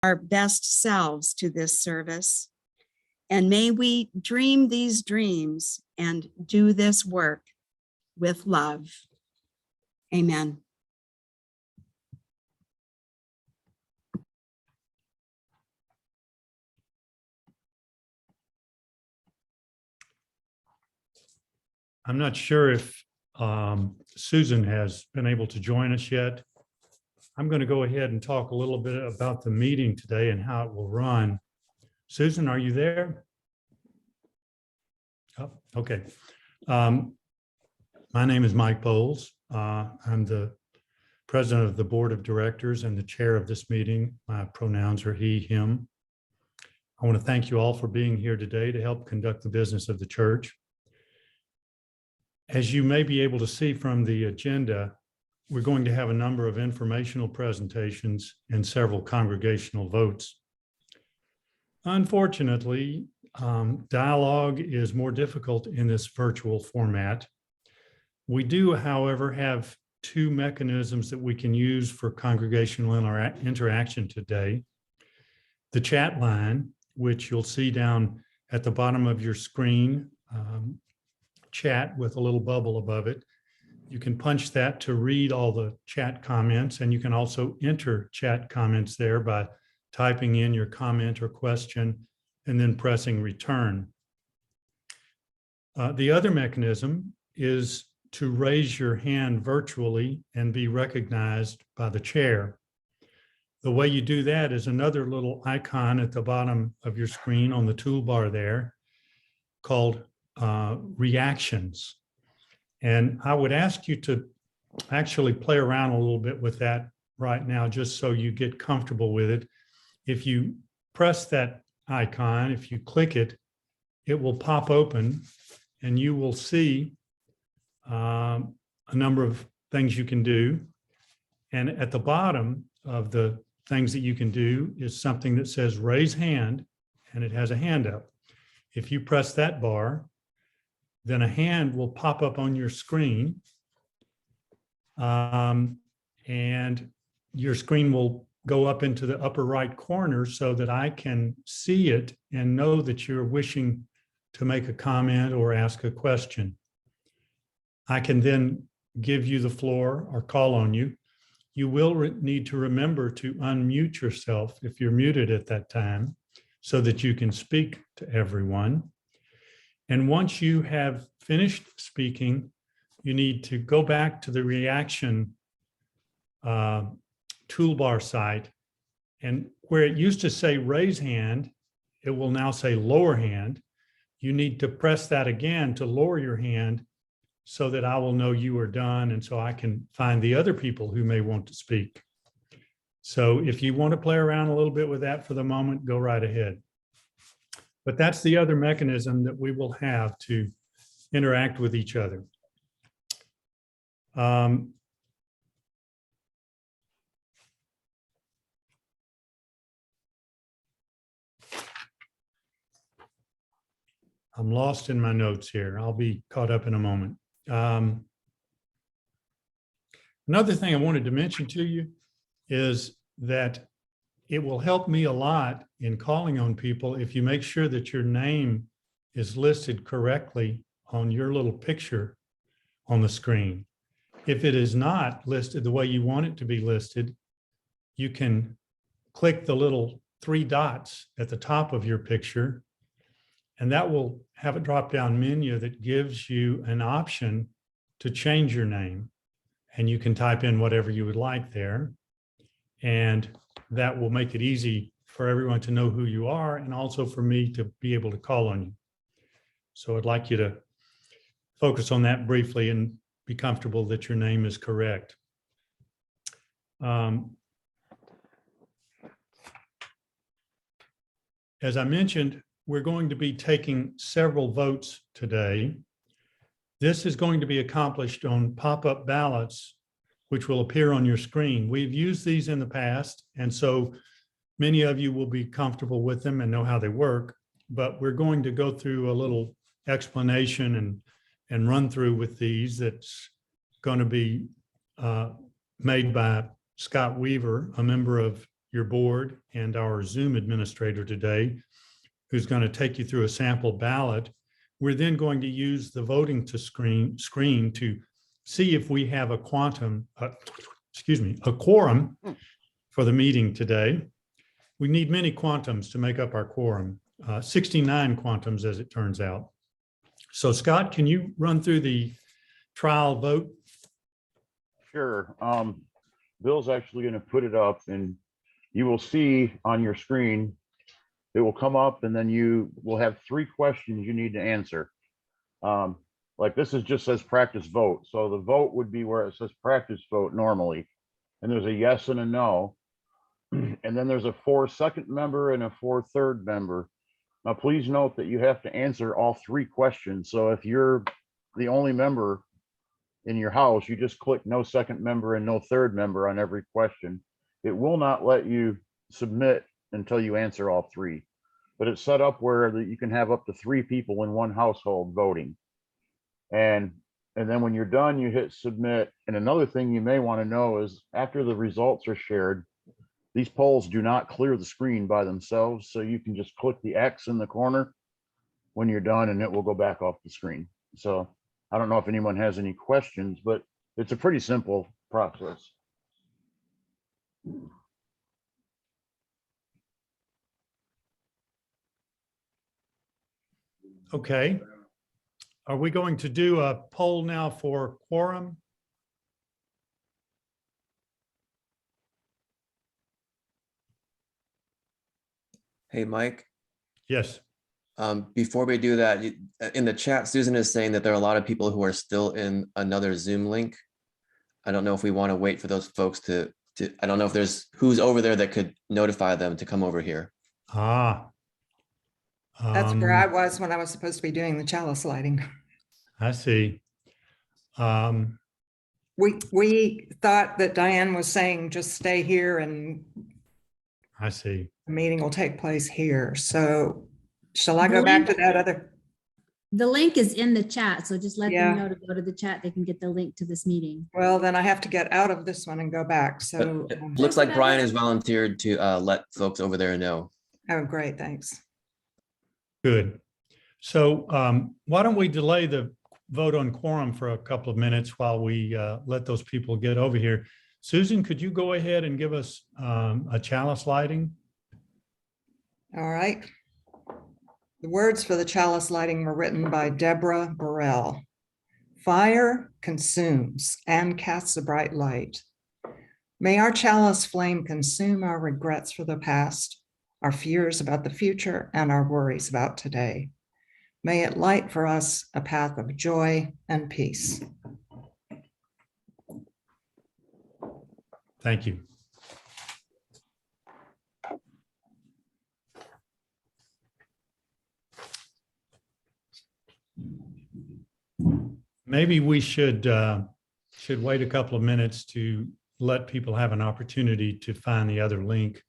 our best selves to this service. And may we dream these dreams and do this work with love. Amen. I'm not sure if Susan has been able to join us yet. I'm going to go ahead and talk a little bit about the meeting today and how it will run. Susan, are you there? Oh, okay. My name is Mike Bowles. I'm the president of the board of directors and the chair of this meeting. My pronouns are he, him. I want to thank you all for being here today to help conduct the business of the church. As you may be able to see from the agenda, we're going to have a number of informational presentations and several congregational votes. Unfortunately, dialogue is more difficult in this virtual format. We do, however, have two mechanisms that we can use for congregational interaction today. The chat line, which you'll see down at the bottom of your screen, chat with a little bubble above it. You can punch that to read all the chat comments, and you can also enter chat comments there by typing in your comment or question and then pressing return. The other mechanism is to raise your hand virtually and be recognized by the chair. The way you do that is another little icon at the bottom of your screen on the toolbar there called reactions. And I would ask you to actually play around a little bit with that right now, just so you get comfortable with it. If you press that icon, if you click it, it will pop open and you will see a number of things you can do. And at the bottom of the things that you can do is something that says raise hand, and it has a hand up. If you press that bar, then a hand will pop up on your screen, and your screen will go up into the upper right corner so that I can see it and know that you're wishing to make a comment or ask a question. I can then give you the floor or call on you. You will need to remember to unmute yourself if you're muted at that time so that you can speak to everyone. And once you have finished speaking, you need to go back to the reaction toolbar site. And where it used to say raise hand, it will now say lower hand. You need to press that again to lower your hand so that I will know you are done and so I can find the other people who may want to speak. So if you want to play around a little bit with that for the moment, go right ahead. But that's the other mechanism that we will have to interact with each other. I'm lost in my notes here. I'll be caught up in a moment. Another thing I wanted to mention to you is that it will help me a lot in calling on people if you make sure that your name is listed correctly on your little picture on the screen. If it is not listed the way you want it to be listed, you can click the little 3 dots at the top of your picture, and that will have a drop-down menu that gives you an option to change your name. And you can type in whatever you would like there. And that will make it easy for everyone to know who you are and also for me to be able to call on you. So I'd like you to focus on that briefly and be comfortable that your name is correct. As I mentioned, we're going to be taking several votes today. This is going to be accomplished on pop-up ballots, which will appear on your screen. We've used these in the past, and so many of you will be comfortable with them and know how they work, but we're going to go through a little explanation and run through with these that's going to be made by Scott Weaver, a member of your board and our Zoom administrator today, who's going to take you through a sample ballot. We're then going to use the voting to screen to see if we have a quorum for the meeting today. We need many quantums to make up our quorum, 69 quantums as it turns out. So Scott, can you run through the trial vote? Sure. Bill's actually going to put it up, and you will see on your screen, it will come up, and then you will have 3 questions you need to answer. Like this is just says practice vote. So the vote would be where it says practice vote normally. And there's a yes and a no. And then there's a 4 second member and a 4 third member. Now, please note that you have to answer all 3 questions. So if you're the only member in your house, you just click no second member and no third member on every question. It will not let you submit until you answer all 3. But it's set up where that you can have up to 3 people in one household voting. And then when you're done, you hit submit. And another thing you may want to know is after the results are shared, these polls do not clear the screen by themselves. So you can just click the X in the corner when you're done and it will go back off the screen. So I don't know if anyone has any questions, but it's a pretty simple process. Okay. Are we going to do a poll now for quorum? Hey, Mike, Yes. before we do that, in the chat, Susan is saying that there are a lot of people who are still in another Zoom link. I don't know if we want to wait for those folks to I don't know if there's who's over there that could notify them to come over here. That's where I was when I was supposed to be doing the chalice lighting. I see. We thought that Diane was saying, just stay here and I see. the meeting will take place here. So shall I go back to that other? The link is in the chat, so just let Yeah. them know to go to the chat. They can get the link to this meeting. Well, then I have to get out of this one and go back. But So, it looks like Brian has volunteered to let folks over there know. oh, great, thanks. Good. So why don't we delay the vote on quorum for a couple of minutes while we let those people get over here. Susan, could you go ahead and give us a chalice lighting? All right. The words for the chalice lighting were written by Deborah Burrell. Fire consumes and casts a bright light. May our chalice flame consume our regrets for the past, our fears about the future, and our worries about today. May it light for us a path of joy and peace. Thank you. Maybe we should wait a couple of minutes to let people have an opportunity to find the other link.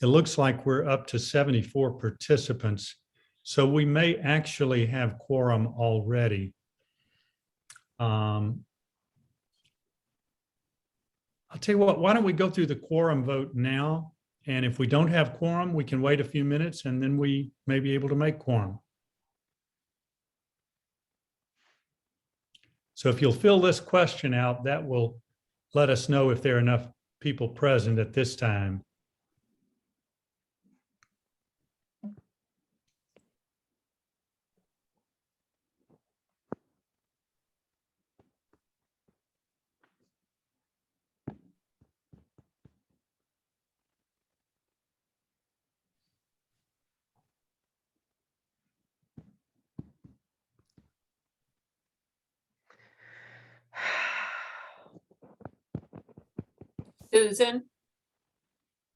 It looks like we're up to 74 participants, so we may actually have quorum already. I'll tell you what, why don't we go through the quorum vote now? And if we don't have quorum, we can wait a few minutes and then we may be able to make quorum. So if you'll fill this question out, that will let us know if there are enough people present at this time. Susan,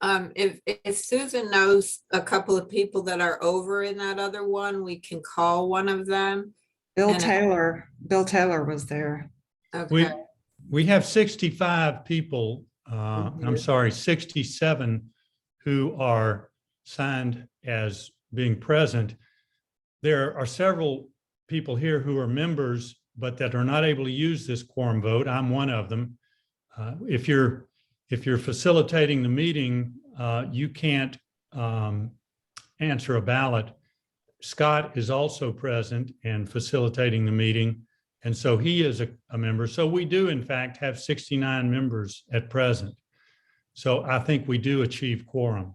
if Susan knows a couple of people that are over in that other one, we can call one of them. Bill And- Taylor was there. Okay, We have 65 people, I'm sorry, 67 who are signed as being present. There are several people here who are members, but that are not able to use this quorum vote. I'm one of them. If you're facilitating the meeting, you can't answer a ballot, Scott is also present and facilitating the meeting. And so he is a member. So we do, in fact, have 69 members at present. So I think we do achieve quorum.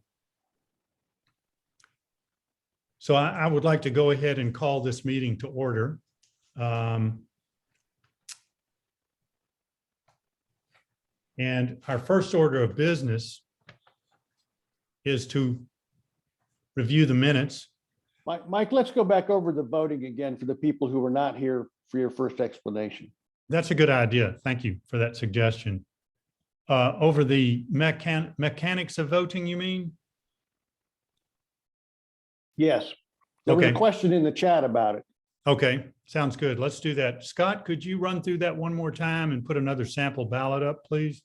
So I would like to go ahead and call this meeting to order. And our first order of business is to review the minutes. Mike, let's go back over the voting again for the people who were not here for your first explanation. That's a good idea. Thank you for that suggestion. Over the mechanics of voting, you mean? Yes. There was a Okay. question in the chat about it. Okay, sounds good. Let's do that. Scott, could you run through that one more time and put another sample ballot up, please?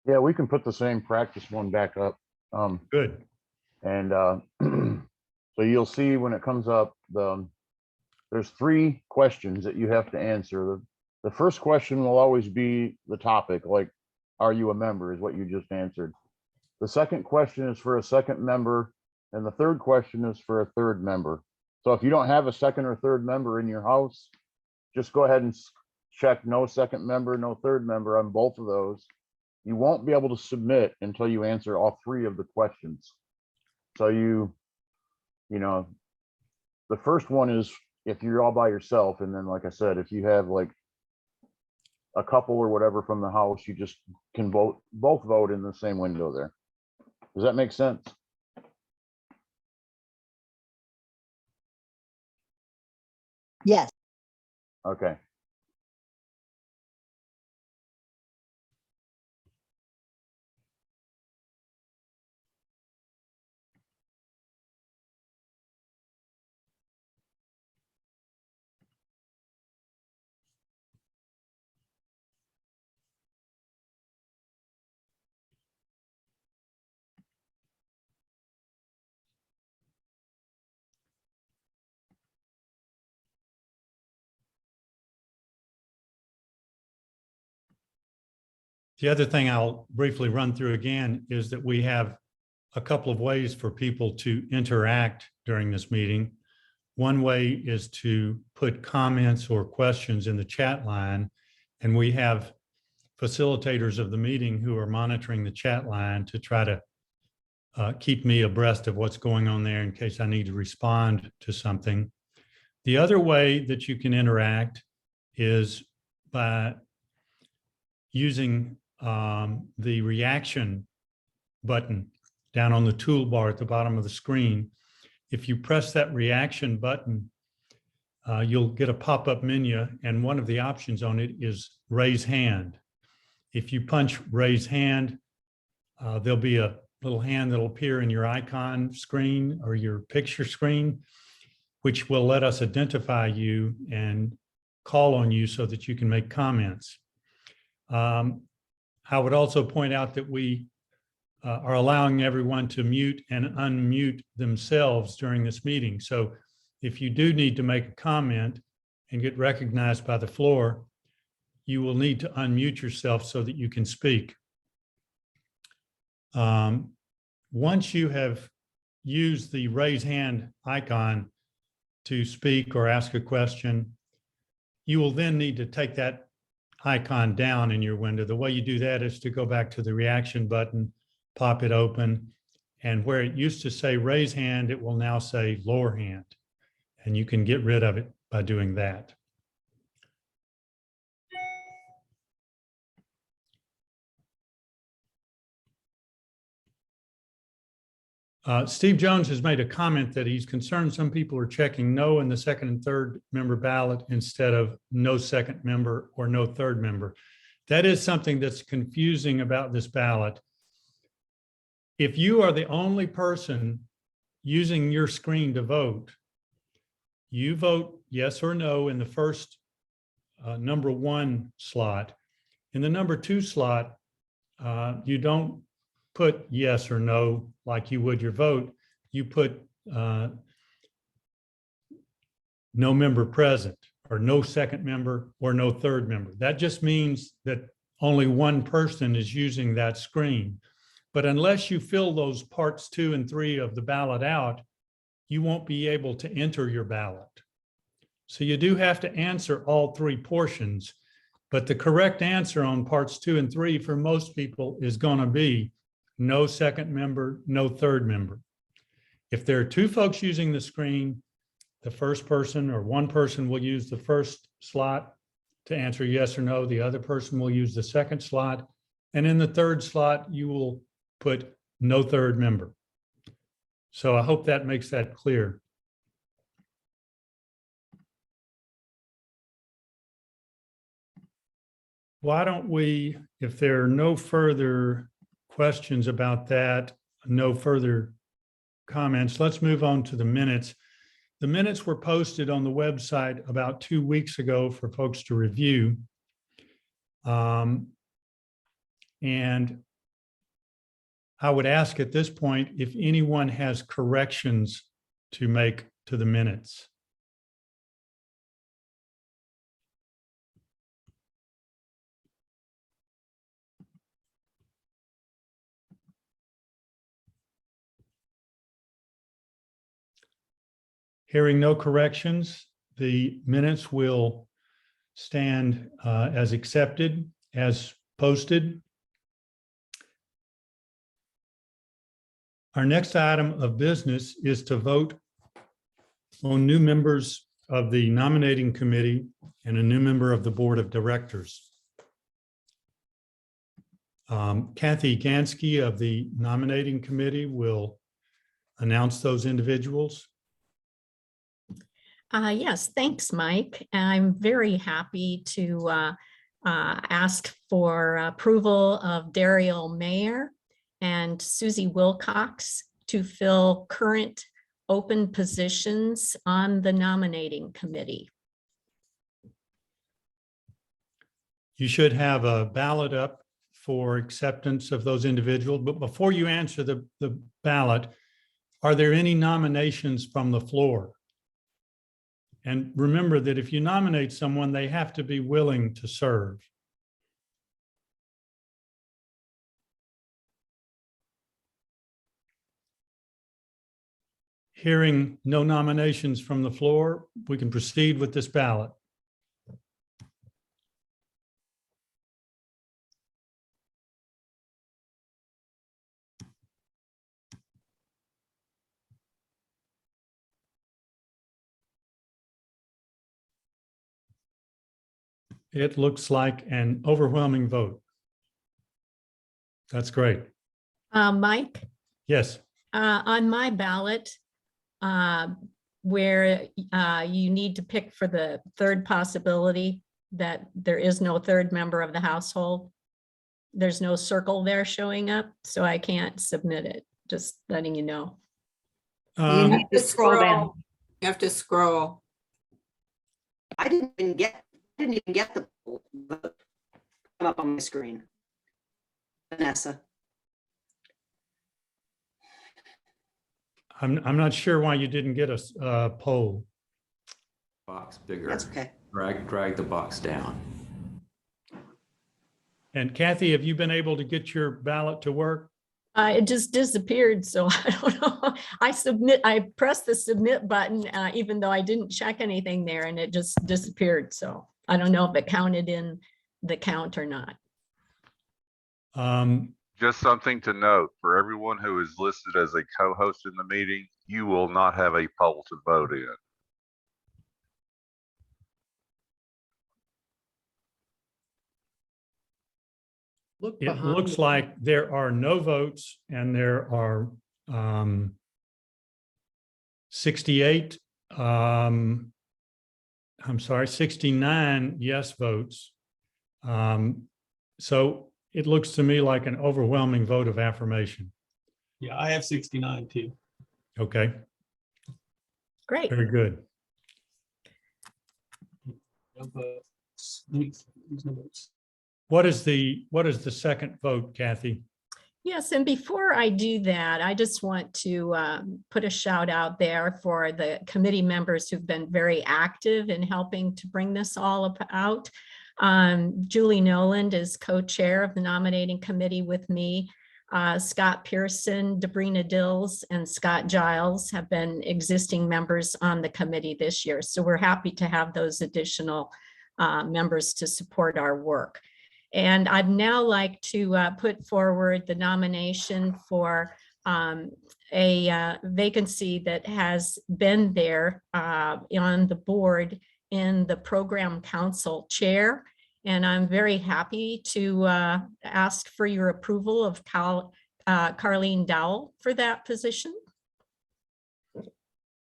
Yeah, we can put the same practice one back up. Good. And so you'll see when it comes up, there's 3 questions that you have to answer. The first question will always be the topic, like, are you a member, is what you just answered. The second question is for a second member, and the third question is for a third member. So if you don't have a second or third member in your house, just go ahead and check no second member, no third member on both of those. You won't be able to submit until you answer all 3 of the questions. So you know, the first one is if you're all by yourself. And then, like I said, if you have like a couple or whatever from the house, you just can both vote in the same window there. Does that make sense? Yes. Okay. The other thing I'll briefly run through again is that we have a couple of ways for people to interact during this meeting. One way is to put comments or questions in the chat line, and we have facilitators of the meeting who are monitoring the chat line to try to keep me abreast of what's going on there in case I need to respond to something. The other way that you can interact is by using the reaction button down on the toolbar at the bottom of the screen. If you press that reaction button, you'll get a pop-up menu, and one of the options on it is raise hand. If you punch raise hand, there'll be a little hand that'll appear in your icon screen or your picture screen, which will let us identify you and call on you so that you can make comments. I would also point out that we are allowing everyone to mute and unmute themselves during this meeting. So if you do need to make a comment and get recognized by the floor, you will need to unmute yourself so that you can speak. Once you have used the raise hand icon to speak or ask a question, you will then need to take that icon down in your window. The way you do that is to go back to the reaction button, pop it open, and where it used to say raise hand, it will now say lower hand, and you can get rid of it by doing that. Steve Jones has made a comment that he's concerned some people are checking no in the second and third member ballot instead of no second member or no third member. That is something that's confusing about this ballot. If you are the only person using your screen to vote, you vote yes or no in the first number 1 slot. In the number 2 slot, you don't put yes or no like you would your vote. You put no member present, or no second member, or no third member. That just means that only one person is using that screen. But unless you fill those parts 2 and 3 of the ballot out, you won't be able to enter your ballot. So you do have to answer all 3 portions, but the correct answer on parts 2 and 3 for most people is going to be no second member, no third member. If there are 2 folks using the screen, the first person or one person will use the first slot to answer yes or no. The other person will use the second slot. And in the third slot, you will put no third member. So I hope that makes that clear. Why don't we, if there are no further questions about that, no further comments, let's move on to the minutes. The minutes were posted on the website about 2 weeks ago for folks to review. And I would ask at this point if anyone has corrections to make to the minutes. Hearing no corrections, the minutes will stand as accepted, as posted. Our next item of business is to vote on new members of the nominating committee and a new member of the board of directors. Kathy Gansky of the nominating committee will announce those individuals. Yes, thanks, Mike. I'm very happy to ask for approval of Daryl Mayer and Susie Wilcox to fill current open positions on the nominating committee. You should have a ballot up for acceptance of those individuals, but before you answer the ballot, are there any nominations from the floor? And remember that if you nominate someone, they have to be willing to serve. Hearing no nominations from the floor, we can proceed with this ballot. It looks like an overwhelming vote. That's great. Mike, Yes. on my ballot, where you need to pick for the third possibility that there is no third member of the household, there's no circle there showing up, so I can't submit it. Just letting you know. You need to scroll down. You have to scroll. I didn't even get the vote come up on my screen. Vanessa. I'm not sure why you didn't get a poll. Box bigger. That's okay. Drag the box down. And Kathy, have you been able to get your ballot to work? It just disappeared, so I don't know. I pressed the submit button, even though I didn't check anything there, and it just disappeared. So I don't know if it counted in the count or not. Just something to note for everyone who is listed as a co-host in the meeting, you will not have a poll to vote in. It looks like there are no votes and there are 68, 69 yes votes. So it looks to me like an overwhelming vote of affirmation. Yeah, I have 69 too. Okay. Great. Very good. What is the second vote, Kathy? Yes, and before I do that, I just want to put a shout out there for the committee members who've been very active in helping to bring this all out. Julie Noland is co-chair of the nominating committee with me. Scott Pearson, Debrina Dills, and Scott Giles have been existing members on the committee this year. So we're happy to have those additional members to support our work. And I'd now like to put forward the nomination for a vacancy that has been there on the board in the program council chair. And I'm very happy to ask for your approval of Carlene Dowell for that position.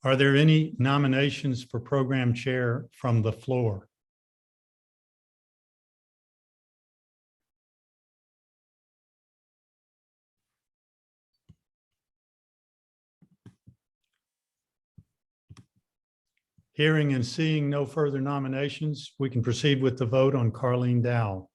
Are there any nominations for program chair from the floor? Hearing and seeing no further nominations, we can proceed with the vote on Carlene Dowell.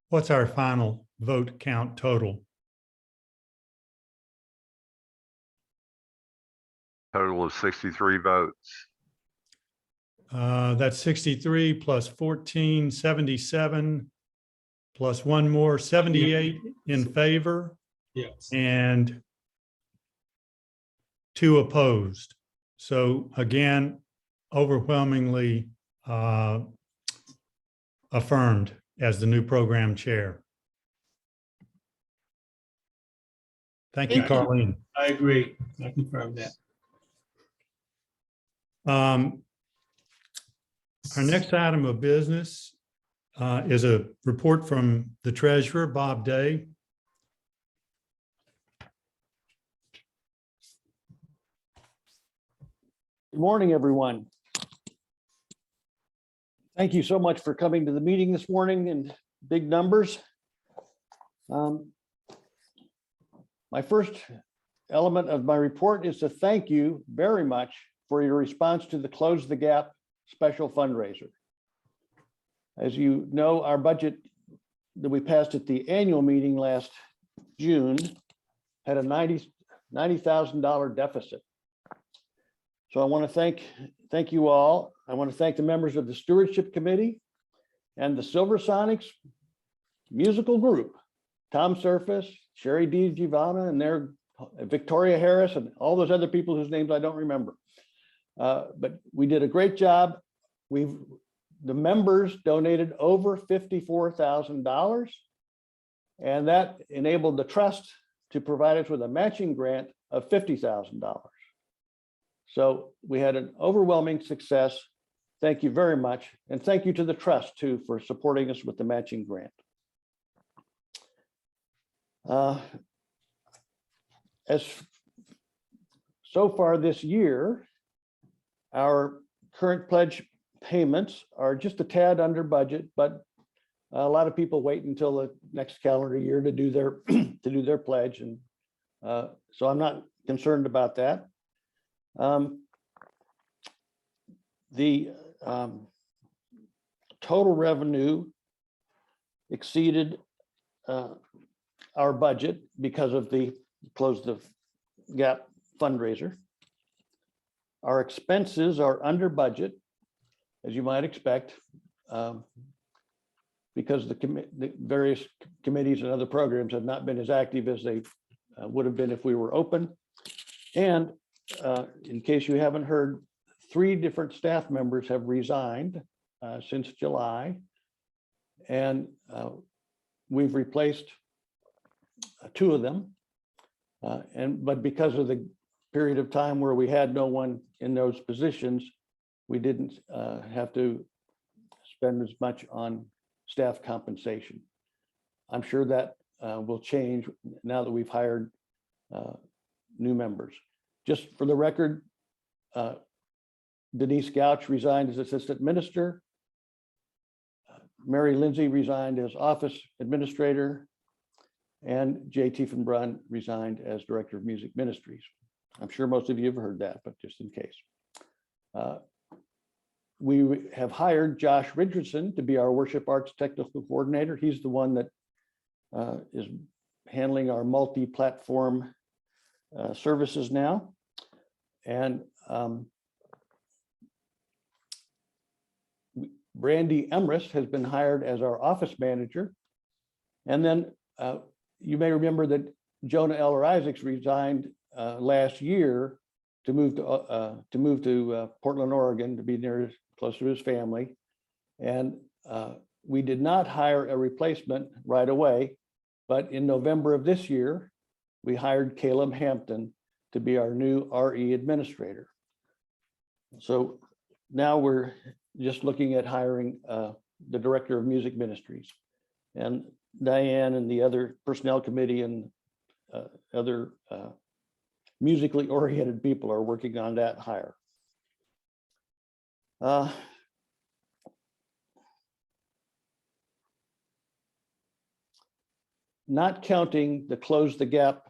What's our final vote count total? Total of 63 votes. That's 63 plus 14, 77, plus one more, 78 in favor Yes. and 2 opposed. So again, overwhelmingly affirmed as the new program chair. Thank you, Thank you. Carlene. I agree. I confirm that. Our next item of business is a report from the treasurer, Bob Day. Good morning, everyone. Thank you so much for coming to the meeting this morning in big numbers. My first element of my report is to thank you very much for your response to the Close the Gap special fundraiser. As you know, our budget that we passed at the annual meeting last June had a $90,000 deficit. So I want to thank you all. I want to thank the members of the Stewardship Committee and the Silver Sonics musical group, Tom Surface, Sherry DiGiovanna, and their Victoria Harris, and all those other people whose names I don't remember. But we did a great job. The members donated over $54,000, and that enabled the trust to provide us with a matching grant of $50,000. So we had an overwhelming success. Thank you very much. And thank you to the trust too for supporting us with the matching grant. As so far this year, our current pledge payments are just a tad under budget, but a lot of people wait until the next calendar year to do their pledge, and so I'm not concerned about that. The total revenue exceeded our budget because of the Close the Gap fundraiser. Our expenses are under budget, as you might expect, because the various committees and other programs have not been as active as they would have been if we were open. And in case you haven't heard, 3 different staff members have resigned since July. And we've replaced two of them. But because of the period of time where we had no one in those positions, we didn't have to spend as much on staff compensation. I'm sure that will change now that we've hired new members. Just for the record, Denise Gouch resigned as assistant minister. Mary Lindsay resigned as office administrator, and Jay Tiefenbrunn resigned as director of music ministries. I'm sure most of you have heard that, but just in case. We have hired Josh Richardson to be our worship arts technical coordinator. He's the one that is handling our multi-platform services now. And Brandy Emrys has been hired as our office manager. And then you may remember that Jonah Eller Isaacs resigned last year to move to Portland, Oregon, to be closer to his family. And we did not hire a replacement right away, but in November of this year, we hired Caleb Hampton to be our new RE administrator. So now we're just looking at hiring the director of music ministries, and Diane and the other personnel committee and other musically oriented people are working on that hire. Not counting the Close the Gap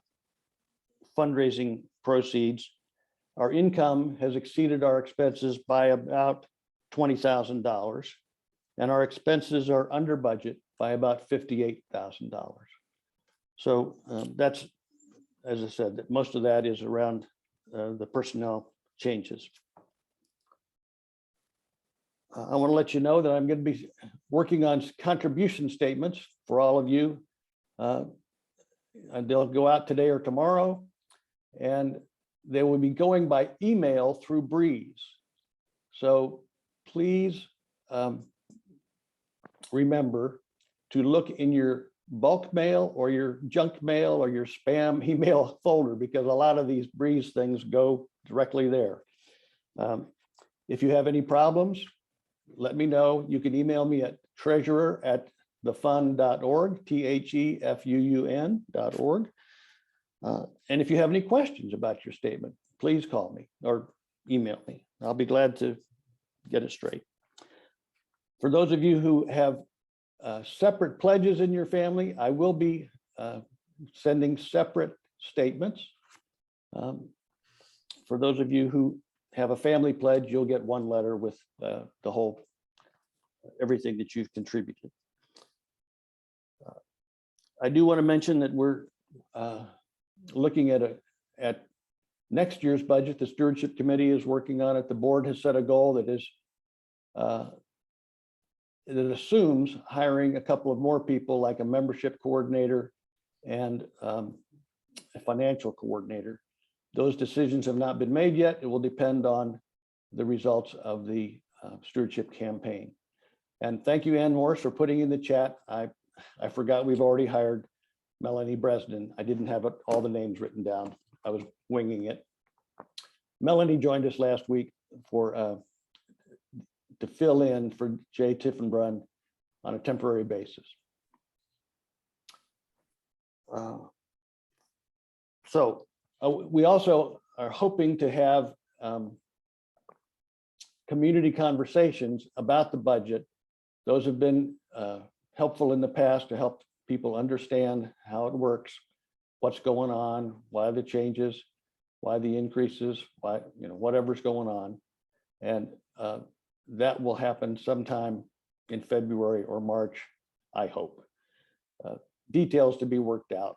fundraising proceeds, our income has exceeded our expenses by about $20,000, and our expenses are under budget by about $58,000. So that's, as I said, that most of that is around the personnel changes. I want to let you know that I'm going to be working on contribution statements for all of you. And they'll go out today or tomorrow, and they will be going by email through Breeze. So please remember to look in your bulk mail or your junk mail or your spam email folder, because a lot of these Breeze things go directly there. If you have any problems, let me know. You can email me at treasurer@thefun.org, THEFUUN.org. And if you have any questions about your statement, please call me or email me. I'll be glad to get it straight. For those of you who have separate pledges in your family, I will be sending separate statements. For those of you who have a family pledge, you'll get one letter with the whole, everything that you've contributed. I do want to mention that we're looking at next year's budget. The Stewardship Committee is working on it. The board has set a goal that is that assumes hiring a couple of more people, like a membership coordinator and a financial coordinator. Those decisions have not been made yet. It will depend on the results of the stewardship campaign. And thank you, Ann Morris, for putting in the chat. I forgot we've already hired Melanie Bresnan. I didn't have all the names written down. I was winging it. Melanie joined us last week to fill in for Jay Tiefenbrunn on a temporary basis. So we also are hoping to have community conversations about the budget. Those have been helpful in the past to help people understand how it works, what's going on, why the changes, why the increases, why, whatever's going on. And that will happen sometime in February or March, I hope. Details to be worked out.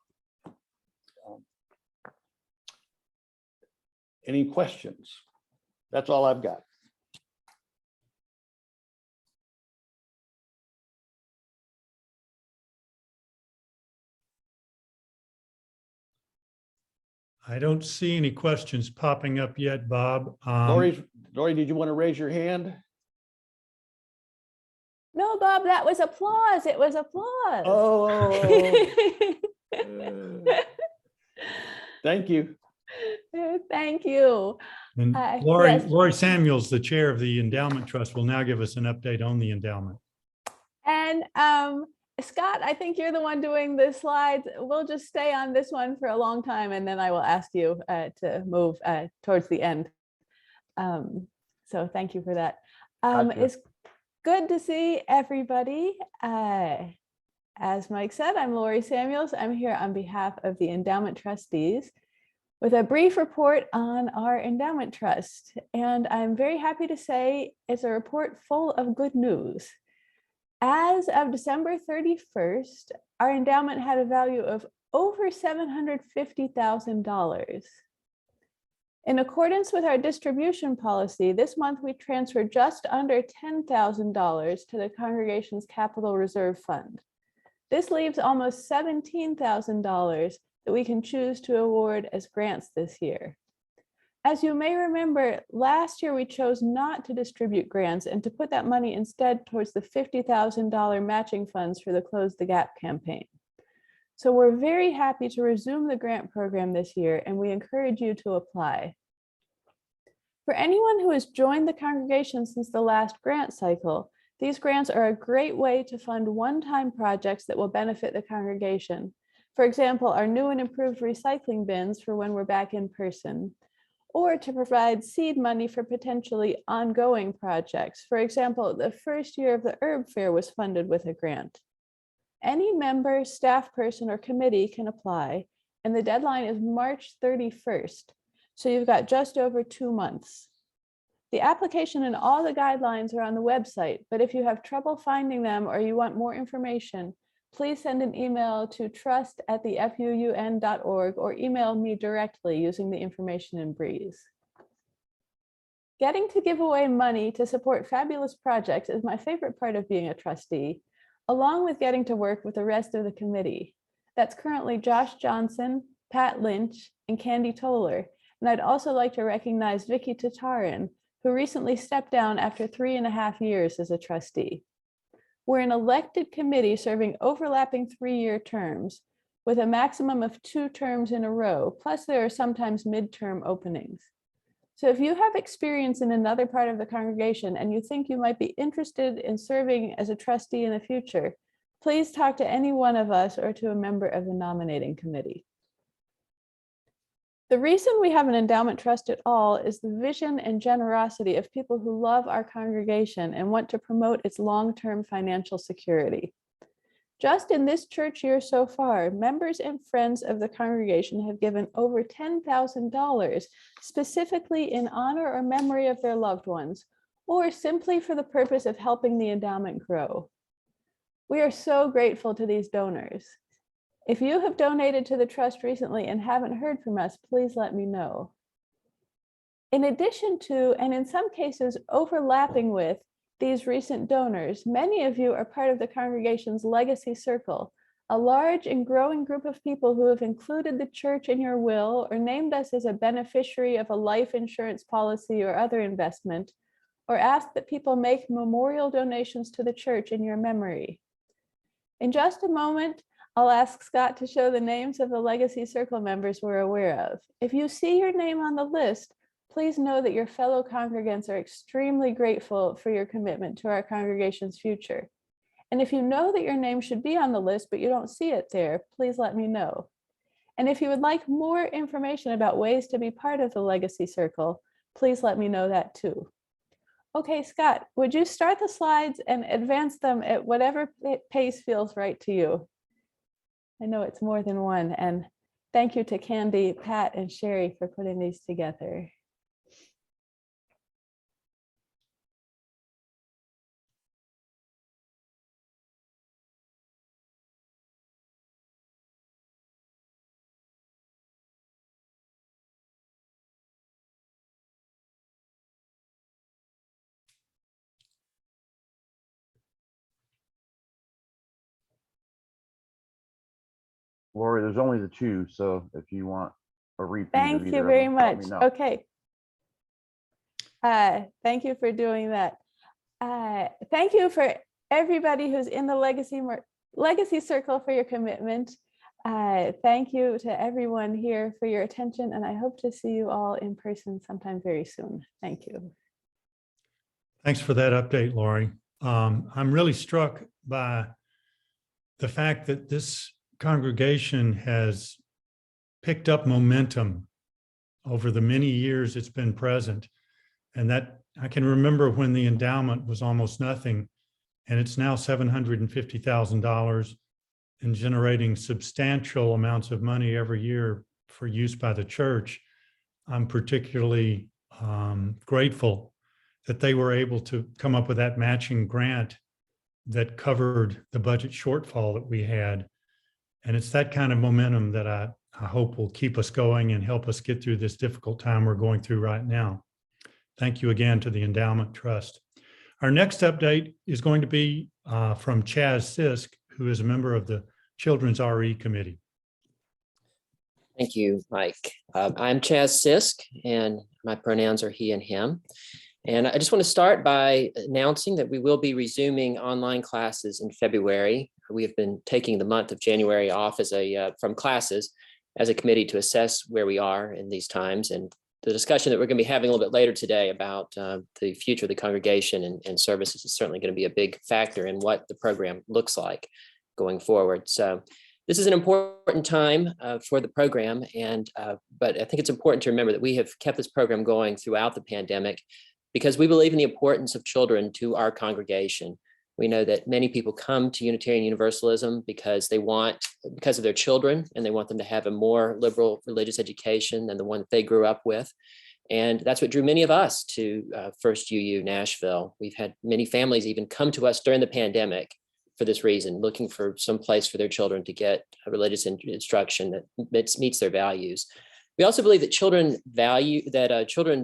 Any questions? That's all I've got. I don't see any questions popping up yet, Bob. Lori, did you want to raise your hand? No, Bob, that was applause. It was applause. Oh. Thank you. Thank you. And Yes. Lori Samuels, the chair of the Endowment Trust, will now give us an update on the endowment. And Scott, I think you're the one doing the slides. We'll just stay on this one for a long time, and then I will ask you to move towards the end. So thank you for that. Gotcha. It's good to see everybody. As Mike said, I'm Lori Samuels. I'm here on behalf of the Endowment Trustees with a brief report on our Endowment Trust. And I'm very happy to say it's a report full of good news. As of December 31st, our endowment had a value of over $750,000. In accordance with our distribution policy, this month we transferred just under $10,000 to the congregation's capital reserve fund. This leaves almost $17,000 that we can choose to award as grants this year. As you may remember, last year we chose not to distribute grants and to put that money instead towards the $50,000 matching funds for the Close the Gap campaign. So we're very happy to resume the grant program this year, and we encourage you to apply. For anyone who has joined the congregation since the last grant cycle, these grants are a great way to fund one-time projects that will benefit the congregation. For example, our new and improved recycling bins for when we're back in person, or to provide seed money for potentially ongoing projects. For example, the first year of the herb fair was funded with a grant. Any member, staff person, or committee can apply, and the deadline is March 31st. So you've got just over 2 months. The application and all the guidelines are on the website, but if you have trouble finding them or you want more information, please send an email to trust@thefuun.org or email me directly using the information in Breeze. Getting to give away money to support fabulous projects is my favorite part of being a trustee, along with getting to work with the rest of the committee. That's currently Josh Johnson, Pat Lynch, and Candy Toller. And I'd also like to recognize Vicky Tatarin, who recently stepped down after 3.5 years as a trustee. We're an elected committee serving overlapping 3-year terms with a maximum of 2 terms in a row, plus there are sometimes midterm openings. So if you have experience in another part of the congregation and you think you might be interested in serving as a trustee in the future, please talk to any one of us or to a member of the nominating committee. The reason we have an endowment trust at all is the vision and generosity of people who love our congregation and want to promote its long-term financial security. Just in this church year so far, members and friends of the congregation have given over $10,000 specifically in honor or memory of their loved ones, or simply for the purpose of helping the endowment grow. We are so grateful to these donors. If you have donated to the trust recently and haven't heard from us, please let me know. In addition to, and in some cases overlapping with, these recent donors, many of you are part of the congregation's legacy circle, a large and growing group of people who have included the church in your will or named us as a beneficiary of a life insurance policy or other investment, or asked that people make memorial donations to the church in your memory. In just a moment, I'll ask Scott to show the names of the Legacy Circle members we're aware of. If you see your name on the list, please know that your fellow congregants are extremely grateful for your commitment to our congregation's future. And if you know that your name should be on the list, but you don't see it there, please let me know. And if you would like more information about ways to be part of the Legacy Circle, please let me know that too. Okay, Scott, would you start the slides and advance them at whatever pace feels right to you? I know it's more than one, and thank you to Candy, Pat, and Sherry for putting these together. Lori, there's only the 2, so if you want a repeat of Thank either you of very them, let much. me know. Okay. Thank you for doing that. Thank you for everybody who's in the Legacy Circle for your commitment. Thank you to everyone here for your attention, and I hope to see you all in person sometime very soon. Thank you. Thanks for that update, Lori. I'm really struck by the fact that this congregation has picked up momentum over the many years it's been present. And that I can remember when the endowment was almost nothing, and it's now $750,000 and generating substantial amounts of money every year for use by the church. I'm particularly grateful that they were able to come up with that matching grant that covered the budget shortfall that we had. And it's that kind of momentum that I hope will keep us going and help us get through this difficult time we're going through right now. Thank you again to the Endowment Trust. Our next update is going to be from Chaz Sisk, who is a member of the Children's RE Committee. Thank you, Mike. I'm Chaz Sisk, and my pronouns are he and him. And I just want to start by announcing that we will be resuming online classes in February. We have been taking the month of January off as from classes as a committee to assess where we are in these times. And the discussion that we're going to be having a little bit later today about the future of the congregation and services is certainly going to be a big factor in what the program looks like going forward. So this is an important time for the program, but I think it's important to remember that we have kept this program going throughout the pandemic because we believe in the importance of children to our congregation. We know that many people come to Unitarian Universalism because of their children, and they want them to have a more liberal religious education than the one that they grew up with. And that's what drew many of us to First UU Nashville. We've had many families even come to us during the pandemic for this reason, looking for some place for their children to get a religious instruction that meets their values. We also believe that children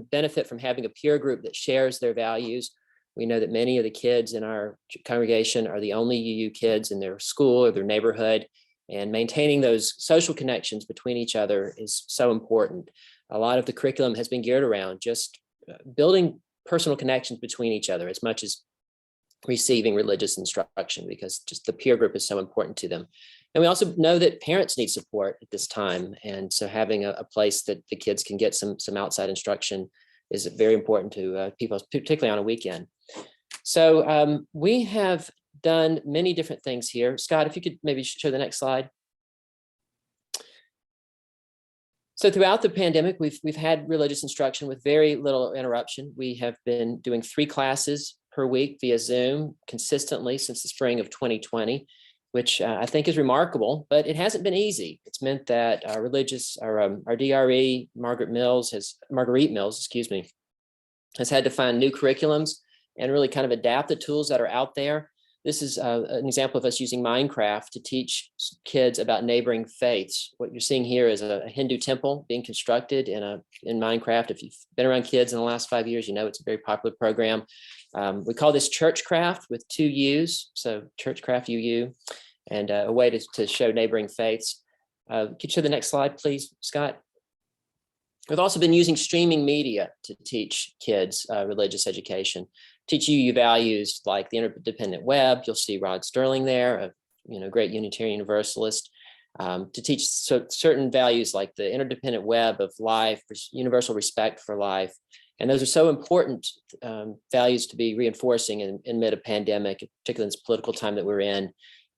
benefit from having a peer group that shares their values. We know that many of the kids in our congregation are the only UU kids in their school or their neighborhood, and maintaining those social connections between each other is so important. A lot of the curriculum has been geared around just building personal connections between each other as much as receiving religious instruction, because just the peer group is so important to them. And we also know that parents need support at this time. And so having a place that the kids can get some outside instruction is very important to people, particularly on a weekend. So we have done many different things here. Scott, if you could maybe show the next slide. So throughout the pandemic, we've had religious instruction with very little interruption. We have been doing 3 classes per week via Zoom consistently since the spring of 2020, which I think is remarkable, but it hasn't been easy. It's meant that our DRE, Marguerite Mills, has had to find new curriculums and really kind of adapt the tools that are out there. This is an example of us using Minecraft to teach kids about neighboring faiths. What you're seeing here is a Hindu temple being constructed in Minecraft. If you've been around kids in the last 5 years, you know it's a very popular program. We call this Churchcraft with 2 U's, so Churchcraft UU, and a way to show neighboring faiths. Could you show the next slide, please, Scott? We've also been using streaming media to teach kids religious education, teach UU values like the interdependent web. You'll see Rod Sterling there, a great Unitarian Universalist, to teach certain values like the interdependent web of life, universal respect for life. And those are so important values to be reinforcing in mid of pandemic, particularly in this political time that we're in.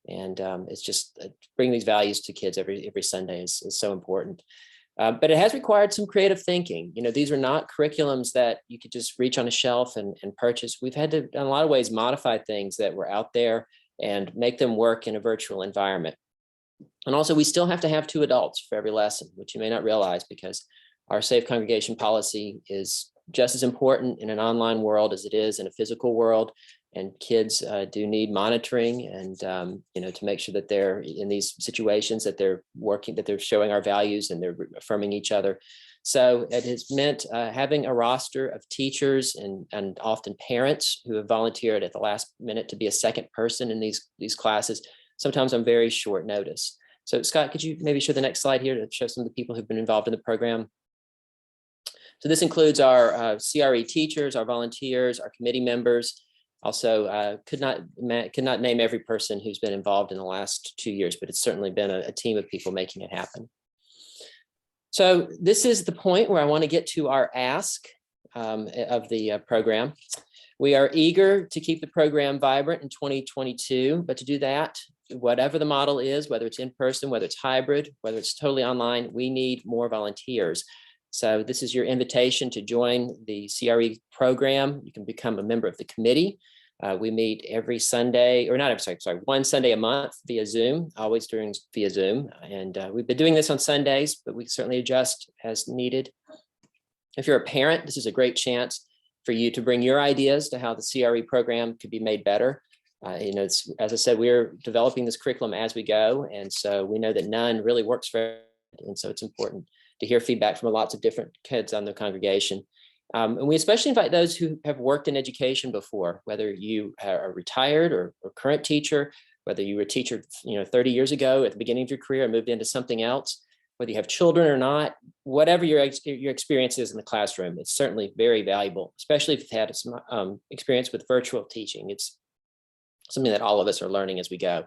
And it's just bringing these values to kids every Sunday is so important. But it has required some creative thinking. These are not curriculums that you could just reach on a shelf and purchase. We've had to, in a lot of ways, modify things that were out there and make them work in a virtual environment. And also, we still have to have 2 adults for every lesson, which you may not realize, because our safe congregation policy is just as important in an online world as it is in a physical world. And kids do need monitoring and, to make sure that they're in these situations, that they're working, that they're showing our values and they're affirming each other. So it has meant having a roster of teachers and often parents who have volunteered at the last minute to be a second person in these classes, sometimes on very short notice. So Scott, could you maybe show the next slide here to show some of the people who've been involved in the program? So this includes our CRE teachers, our volunteers, our committee members. Also, could not name every person who's been involved in the last 2 years, but it's certainly been a team of people making it happen. So this is the point where I want to get to our ask of the program. We are eager to keep the program vibrant in 2022, but to do that, whatever the model is, whether it's in person, whether it's hybrid, whether it's totally online, we need more volunteers. So this is your invitation to join the CRE program. You can become a member of the committee. We meet every Sunday, or not every, sorry, one Sunday a month via Zoom, always via Zoom. And we've been doing this on Sundays, but we certainly adjust as needed. If you're a parent, this is a great chance for you to bring your ideas to how the CRE program could be made better. As I said, we're developing this curriculum as we go. And so we know that none really works for everyone. And so it's important to hear feedback from lots of different kids on the congregation. And we especially invite those who have worked in education before, whether you are retired or current teacher, whether you were a teacher 30 years ago at the beginning of your career and moved into something else, whether you have children or not, whatever your experience is in the classroom, it's certainly very valuable, especially if you've had some experience with virtual teaching. It's something that all of us are learning as we go.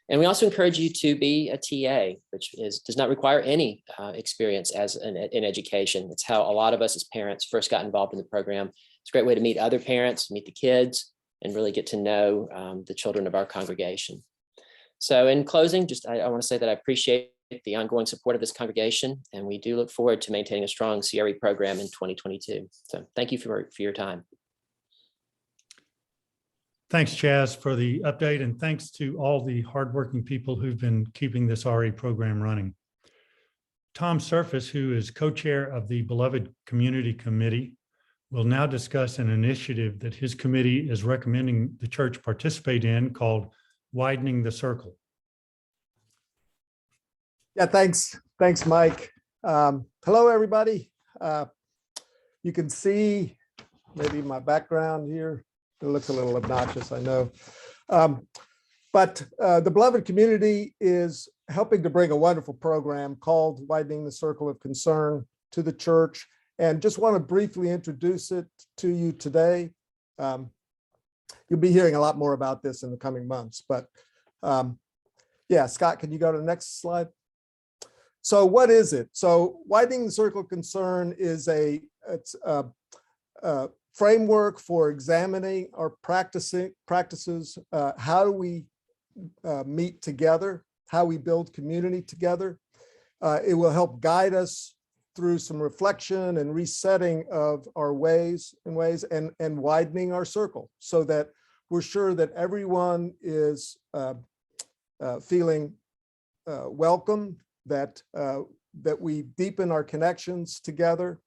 And we also encourage you to be a TA, which does not require any experience in education. It's how a lot of us as parents first got involved in the program. It's a great way to meet other parents, meet the kids, and really get to know the children of our congregation. So in closing, I want to say that I appreciate the ongoing support of this congregation, and we do look forward to maintaining a strong CRE program in 2022. So thank you for your time. Thanks, Chaz, for the update, and thanks to all the hardworking people who've been keeping this RE program running. Tom Surface, who is co-chair of the Beloved Community Committee, will now discuss an initiative that his committee is recommending the church participate in called Widening the Circle. Yeah, thanks, Mike. Hello, everybody. You can see maybe my background here. It looks a little obnoxious, I know. But the Beloved Community is helping to bring a wonderful program called Widening the Circle of Concern to the church. And just want to briefly introduce it to you today. You'll be hearing a lot more about this in the coming months. But yeah, Scott, can you go to the next slide? So what is it? So Widening the Circle of Concern is it's a framework for examining our practices, how do we meet together, how we build community together. It will help guide us through some reflection and resetting of our ways and widening our circle so that we're sure that everyone is feeling welcome, that we deepen our connections together.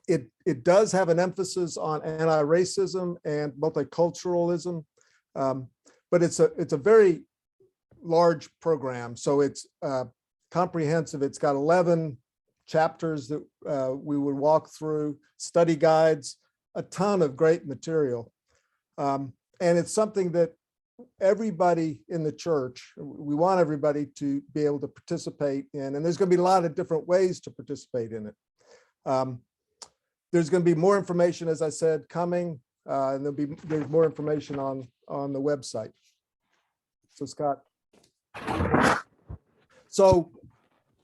It does have an emphasis on anti-racism and multiculturalism, but it's a very large program. So it's comprehensive. It's got 11 chapters that we would walk through, study guides, a ton of great material. And it's something that everybody in the church, we want everybody to be able to participate in, and there's going to be a lot of different ways to participate in it. There's going to be more information, as I said, coming, and there's more information on the website. So Scott. So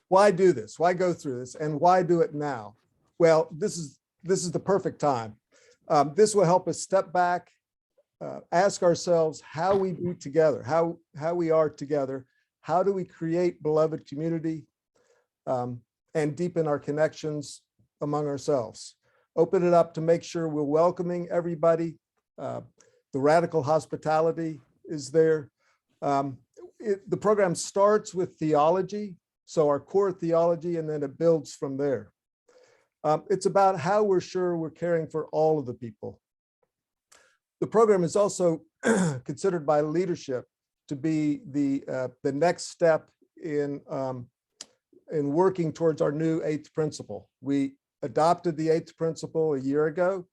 why do this? Why go through this? And why do it now? Well, this is the perfect time. This will help us step back, ask ourselves how we be together, how we are together, how do we create beloved community, and deepen our connections among ourselves. Open it up to make sure we're welcoming everybody. The radical hospitality is there. The program starts with theology, so our core theology, and then it builds from there. It's about how we're sure we're caring for all of the people. The program is also considered by leadership to be the next step in working towards our new 8th principle. We adopted the 8th principle a year ago,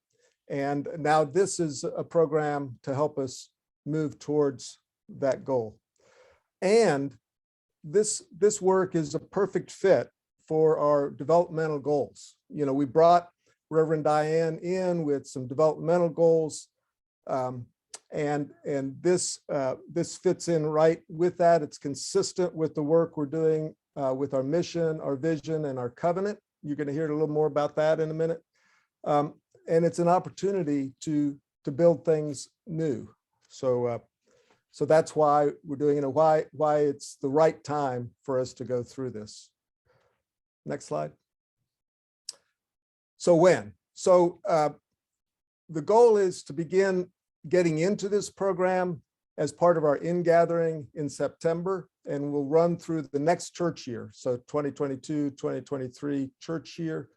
and now this is a program to help us move towards that goal. And this work is a perfect fit for our developmental goals. We brought Reverend Diane in with some developmental goals. And this fits in right with that. It's consistent with the work we're doing with our mission, our vision, and our covenant. You're going to hear a little more about that in a minute. And it's an opportunity to build things new. So that's why we're doing it, why it's the right time for us to go through this. Next slide. So when? So the goal is to begin getting into this program as part of our in-gathering in September, and we'll run through the next church year. So 2022, 2023 church year.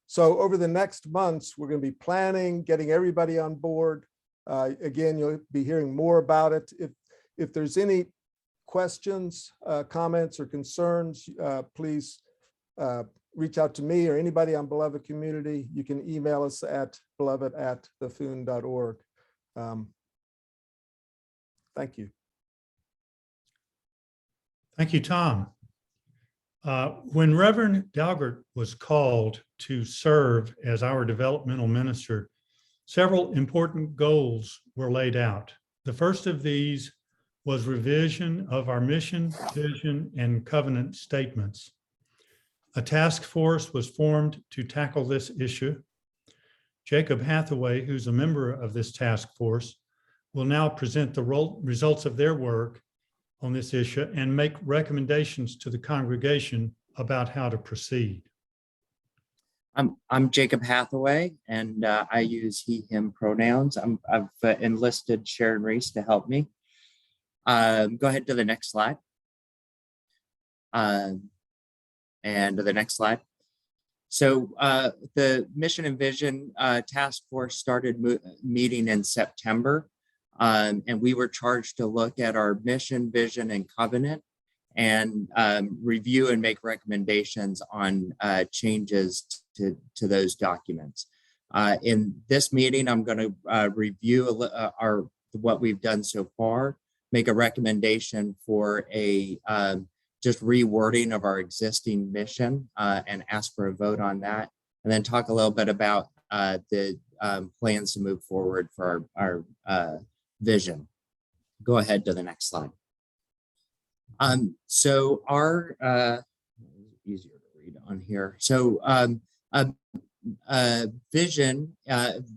So over the next months, we're going to be planning, getting everybody on board. Again, you'll be hearing more about it. If there's any questions, comments, or concerns, please reach out to me or anybody on Beloved Community. You can email us at beloved@thefun.org. Thank you. Thank you, Tom. When Reverend Dalgert was called to serve as our developmental minister, several important goals were laid out. The first of these was revision of our mission, vision, and covenant statements. A task force was formed to tackle this issue. Jacob Hathaway, who's a member of this task force, will now present the results of their work on this issue and make recommendations to the congregation about how to proceed. I'm Jacob Hathaway, and I use he, him pronouns. I've enlisted Sharon Reese to help me. Go ahead to the next slide. And to the next slide. So the Mission and Vision Task Force started meeting in September, and we were charged to look at our mission, vision, and covenant, and review and make recommendations on changes to those documents. In this meeting, I'm going to review what we've done so far, make a recommendation for a just rewording of our existing mission and ask for a vote on that, and then talk a little bit about the plans to move forward for our vision. Go ahead to the next slide. So our easier to read on here. So vision,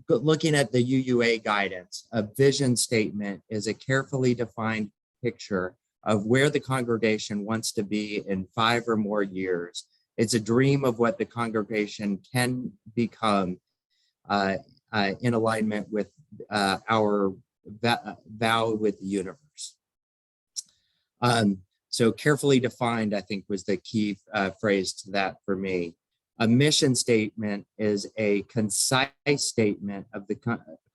looking at the UUA guidance, a vision statement is a carefully defined picture of where the congregation wants to be in 5 or more years. It's a dream of what the congregation can become in alignment with our vow with the universe. So carefully defined, I think, was the key phrase to that for me. A mission statement is a concise statement of the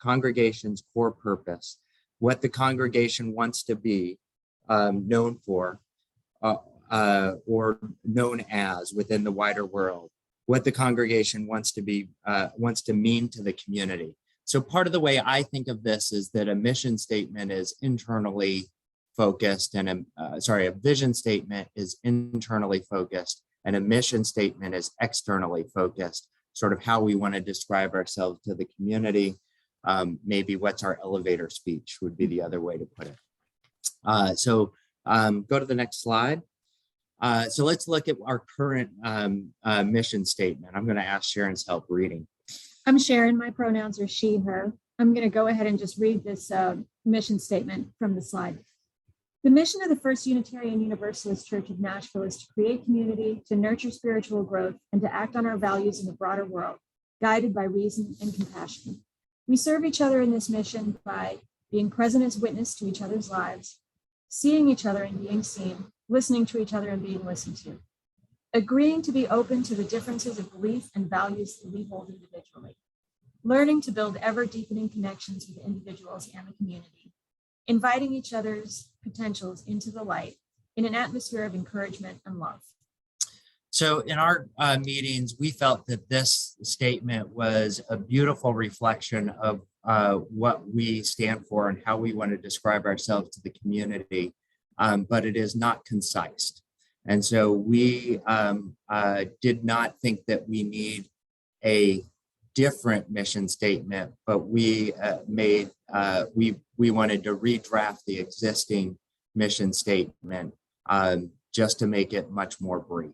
congregation's core purpose, what the congregation wants to be known for or known as within the wider world, what the congregation wants to be, wants to mean to the community. So part of the way I think of this is that a mission statement is internally focused and a vision statement is internally focused and a mission statement is externally focused, sort of how we want to describe ourselves to the community. Maybe what's our elevator speech would be the other way to put it. So go to the next slide. So let's look at our current mission statement. I'm going to ask Sharon's help reading. I'm Sharon. My pronouns are she, her. I'm going to go ahead and just read this mission statement from the slide. The mission of the First Unitarian Universalist Church of Nashville is to create community, to nurture spiritual growth, and to act on our values in the broader world, guided by reason and compassion. We serve each other in this mission by being present as witness to each other's lives, seeing each other and being seen, listening to each other and being listened to, agreeing to be open to the differences of belief and values that we hold individually, learning to build ever-deepening connections with individuals and the community, inviting each other's potentials into the light in an atmosphere of encouragement and love. So in our meetings, we felt that this statement was a beautiful reflection of what we stand for and how we want to describe ourselves to the community, but it is not concise. And so we did not think that we need a different mission statement, but we we wanted to redraft the existing mission statement just to make it much more brief.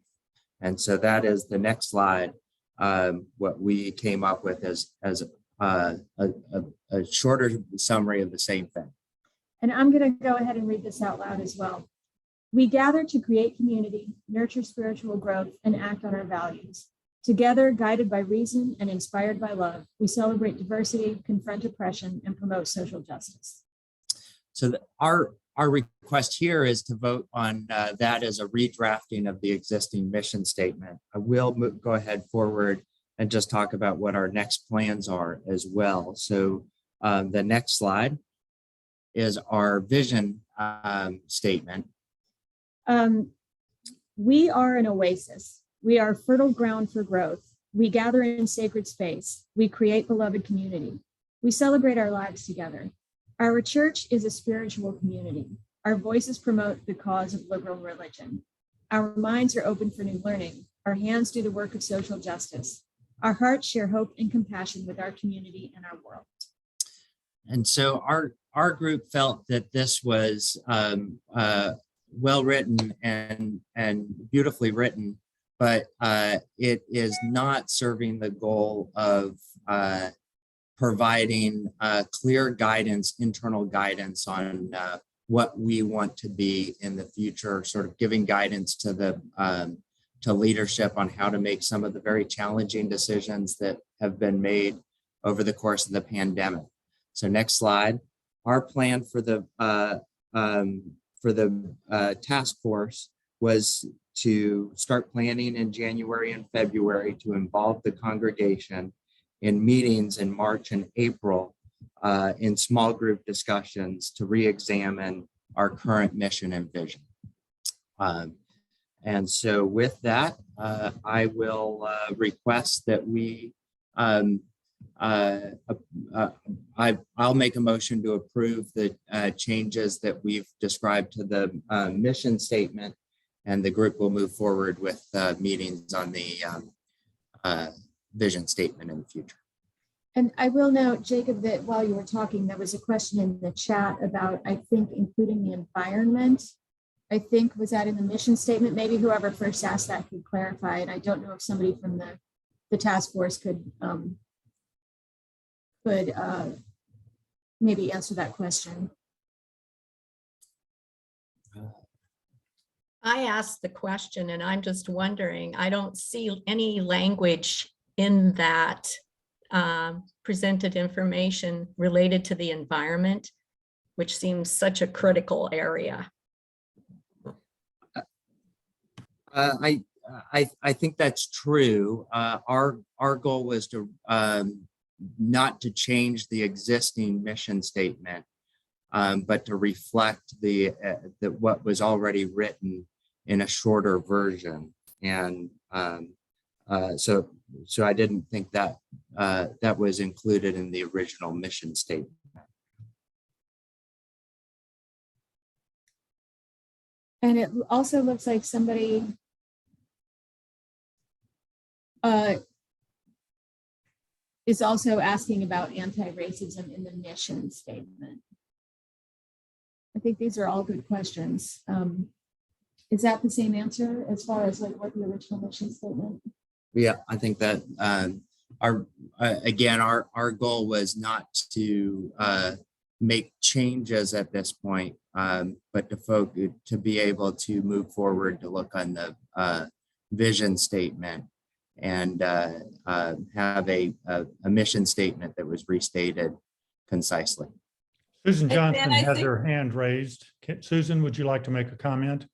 And so that is the next slide. What we came up with as a shorter summary of the same thing. And I'm going to go ahead and read this out loud as well. We gather to create community, nurture spiritual growth, and act on our values. Together, guided by reason and inspired by love, we celebrate diversity, confront oppression, and promote social justice. So our request here is to vote on that as a redrafting of the existing mission statement. I will go ahead forward and just talk about what our next plans are as well. So the next slide is our vision statement. We are an oasis. We are fertile ground for growth. We gather in sacred space. We create beloved community. We celebrate our lives together. Our church is a spiritual community. Our voices promote the cause of liberal religion. Our minds are open for new learning. Our hands do the work of social justice. Our hearts share hope and compassion with our community and our world. And so our group felt that this was well written and beautifully written, but it is not serving the goal of providing clear guidance, internal guidance on what we want to be in the future, sort of giving guidance to the to leadership on how to make some of the very challenging decisions that have been made over the course of the pandemic. So next slide. Our plan for the task force was to start planning in January and February to involve the congregation in meetings in March and April in small group discussions to re-examine our current mission and vision. And so with that, I will request that we, I'll make a motion to approve the changes that we've described to the mission statement, and the group will move forward with meetings on the vision statement in the future. And I will note, Jacob, that while you were talking, there was a question in the chat about, I think, including the environment. I think, was that in the mission statement? Maybe whoever first asked that could clarify. And I don't know if somebody from the task force could maybe answer that question. I asked the question and I'm just wondering, I don't see any language in that presented information related to the environment, which seems such a critical area. I think that's true. Our goal was to not to change the existing mission statement, but to reflect the what was already written in a shorter version. And so I didn't think that that was included in the original mission statement. And it also looks like somebody is also asking about anti-racism in the mission statement. I think these are all good questions. Is that the same answer as far as like what the original mission statement? Yeah, I think that our goal was not to make changes at this point, but to be able to move forward to look on the vision statement and have a mission statement that was restated concisely. Susan Johnson has her hand raised. Susan, would you like to make a comment?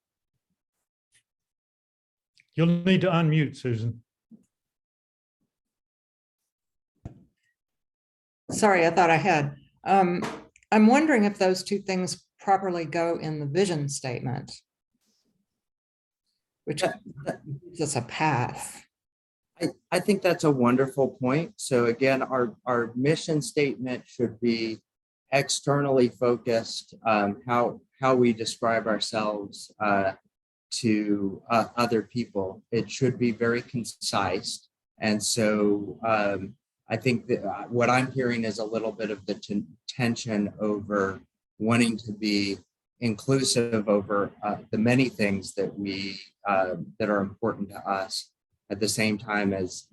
You'll need to unmute, Susan. Sorry, I thought I had. I'm wondering if those two things properly go in the vision statement, which gives us a path. I think that's a wonderful point. So again, our mission statement should be externally focused, how we describe ourselves to other people. It should be very concise. And so I think that what I'm hearing is a little bit of the tension over wanting to be inclusive over the many things that we that are important to us, at the same time as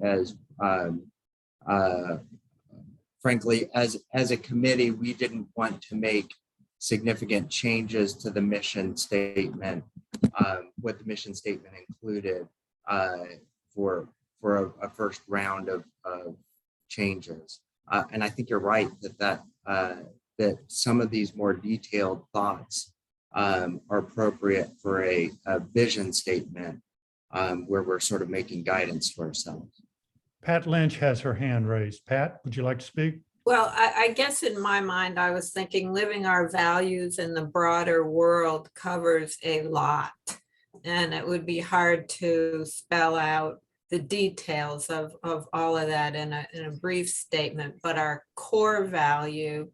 frankly, as a committee, we didn't want to make significant changes to the mission statement, what the mission statement included for a first round of changes. And I think you're right that some of these more detailed thoughts are appropriate for a vision statement where we're sort of making guidance to ourselves. Pat Lynch has her hand raised. Pat, would you like to speak? Well, I guess in my mind, I was thinking living our values in the broader world covers a lot. And it would be hard to spell out the details of all of that in a brief statement, but our core value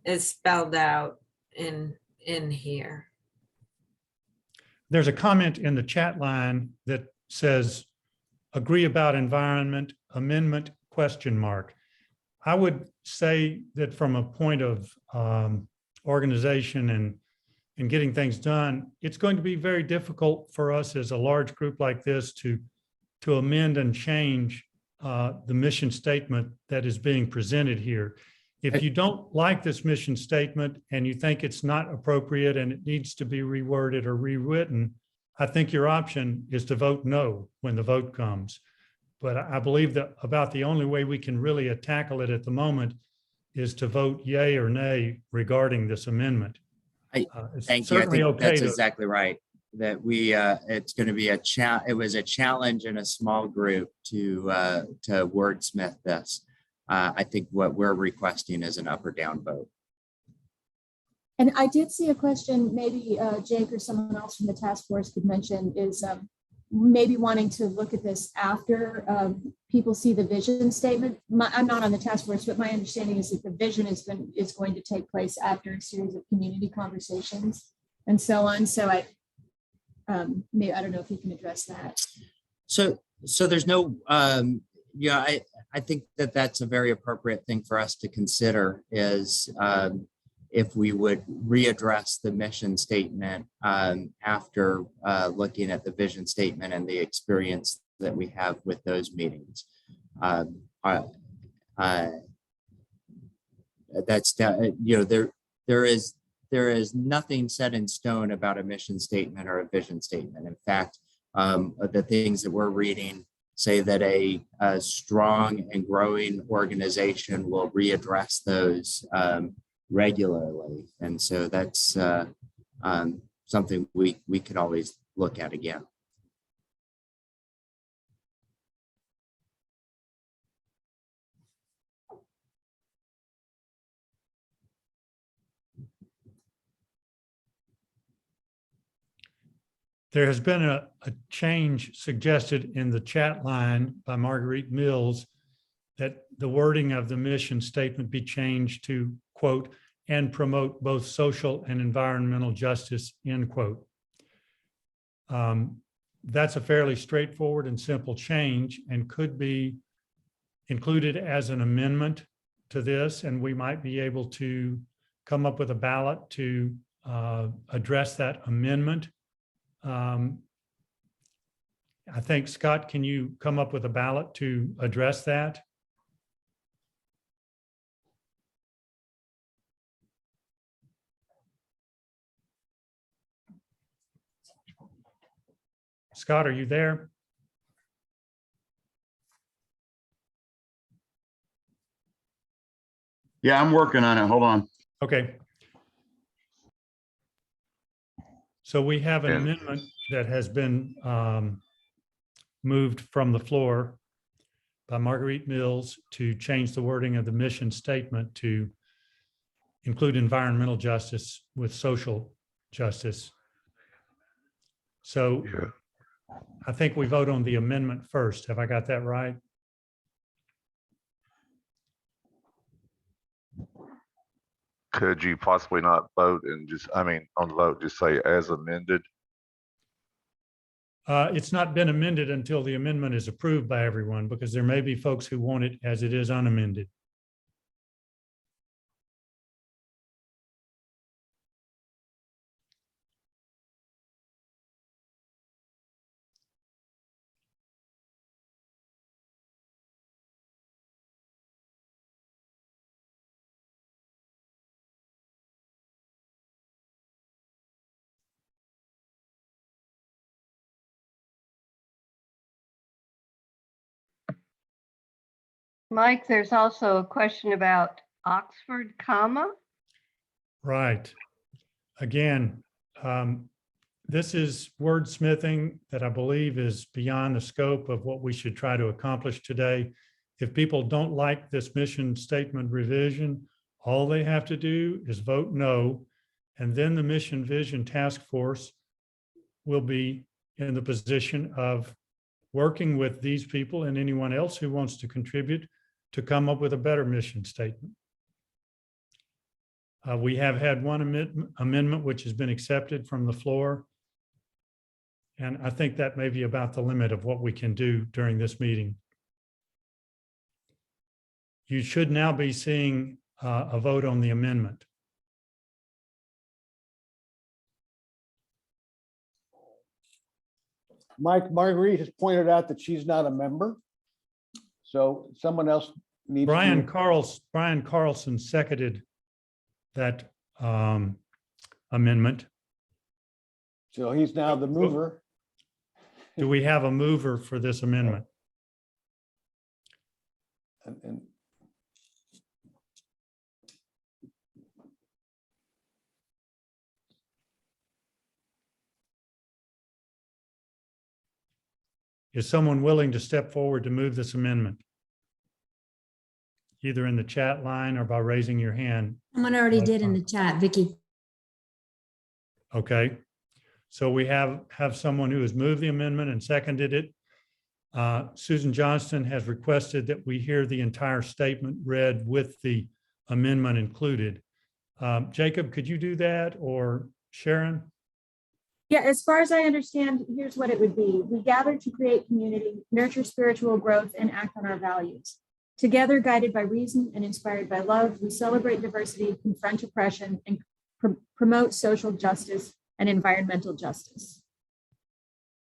is spelled out in here. There's a comment in the chat line that says, agree about environment, amendment, ? I would say that from a point of organization and getting things done, it's going to be very difficult for us as a large group like this to amend and change the mission statement that is being presented here. If you don't like this mission statement and you think it's not appropriate and it needs to be reworded or rewritten, I think your option is to vote no when the vote comes. But I believe that about the only way we can really tackle it at the moment is to vote yay or nay regarding this amendment. Thank you. I think that's exactly right. That we, it's going to be it was a challenge in a small group to wordsmith this. I think what we're requesting is an up or down vote. And I did see a question, maybe Jake or someone else from the task force could mention, is maybe wanting to look at this after people see the vision statement. I'm not on the task force, but my understanding is that the vision is going to take place after a series of community conversations and so on. So maybe I don't know if you can address that. So there's no, yeah, I think that that's a very appropriate thing for us to consider is if we would readdress the mission statement after looking at the vision statement and the experience that we have with those meetings. That's, you know, there is nothing set in stone about a mission statement or a vision statement. In fact, the things that we're reading say that a strong and growing organization will readdress those regularly. And so that's something we could always look at again. There has been a change suggested in the chat line by Marguerite Mills that the wording of the mission statement be changed to, quote, and promote both social and environmental justice, end quote. That's a fairly straightforward and simple change and could be included as an amendment to this, and we might be able to come up with a ballot to address that amendment. I think, Scott, can you come up with a ballot to address that? Scott, are you there? Yeah, I'm working on it. Hold on. Okay. So we have an amendment that has been moved from the floor by Marguerite Mills to change the wording of the mission statement to include environmental justice with social justice. So I think we vote on the amendment first. Have I got that right? Could you possibly not vote and just, I mean, on the vote, just say as amended? It's not been amended until the amendment is approved by everyone, because there may be folks who want it as it is unamended. Mike, there's also a question about Oxford comma. Right. Again, this is wordsmithing that I believe is beyond the scope of what we should try to accomplish today. If people don't like this mission statement revision, all they have to do is vote no, and then the Mission Vision Task Force will be in the position of working with these people and anyone else who wants to contribute to come up with a better mission statement. We have had one amendment which has been accepted from the floor. And I think that may be about the limit of what we can do during this meeting. You should now be seeing a vote on the amendment. Marguerite has pointed out that she's not a member. So someone else needs Brian to. Carlson seconded that amendment. So he's now the mover. Do we have a mover for this amendment? And Is someone willing to step forward to move this amendment? Either in the chat line or by raising your hand. Someone already did in the chat, Vicky. Okay. So we have someone who has moved the amendment and seconded it. Susan Johnston has requested that we hear the entire statement read with the amendment included. Jacob, could you do that, or Sharon? Yeah, as far as I understand, here's what it would be. We gather to create community, nurture spiritual growth, and act on our values. Together, guided by reason and inspired by love, we celebrate diversity, confront oppression, and promote social justice and environmental justice.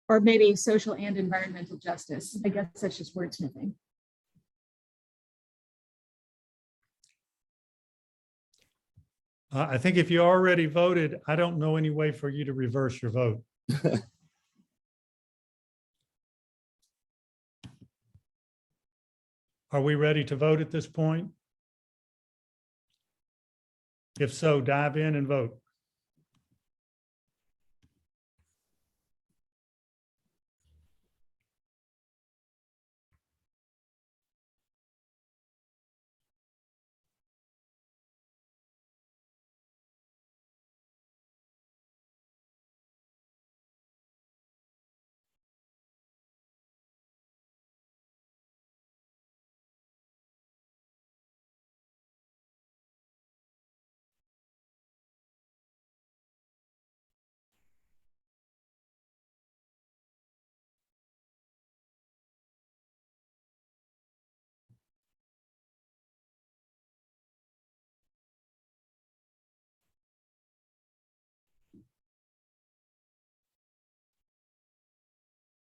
Or maybe social and environmental justice. I guess that's just wordsmithing. I think if you already voted, I don't know any way for you to reverse your vote. Are we ready to vote at this point? If so, dive in and vote.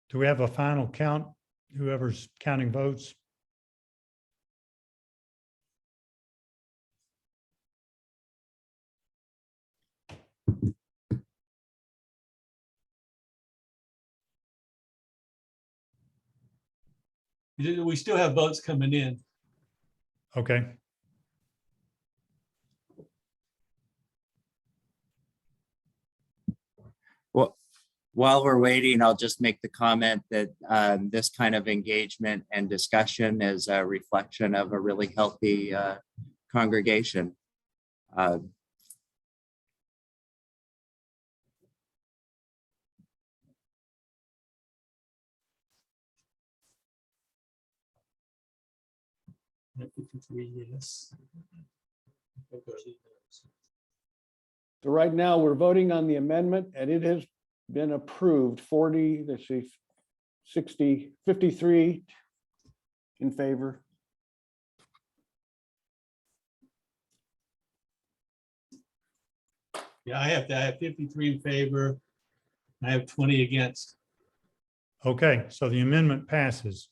Do we have a final count? Whoever's counting votes? We still have votes coming in. Okay. Well, while we're waiting, I'll just make the comment that this kind of engagement and discussion is a reflection of a really healthy congregation. Yes. So right now we're voting on the amendment, and it has been approved. 40, let's see, 60, 53 in favor. Yeah, I have 53 in favor. I have 20 against. Okay, so the amendment passes.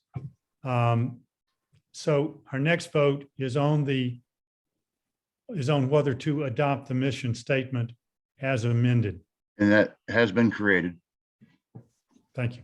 So our next vote is on whether to adopt the mission statement as amended. And that has been created. Thank you.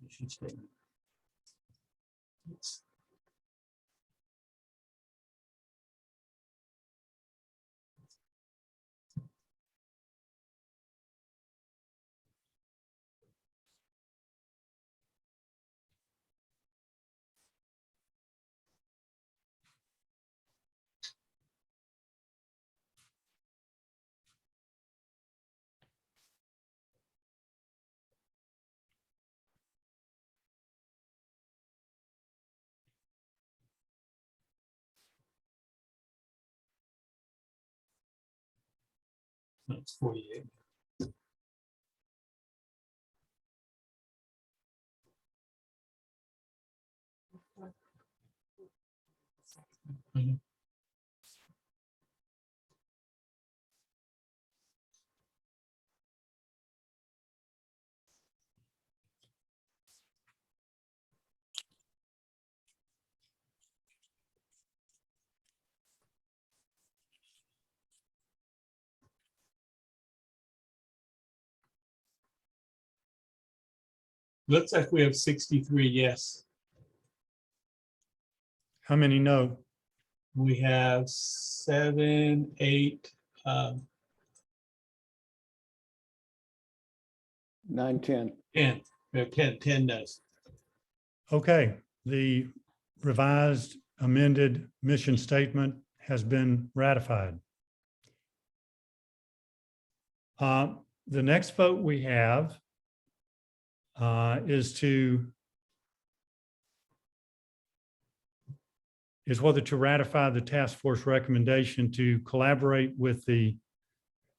Mission statement. Yes. That's 48. Looks like we have 63 yes. How many no? We have 7, 8, 9, 10. 10. We have 10 no's. Okay, the revised amended mission statement has been ratified. The next vote we have is whether to ratify the task force recommendation to collaborate with the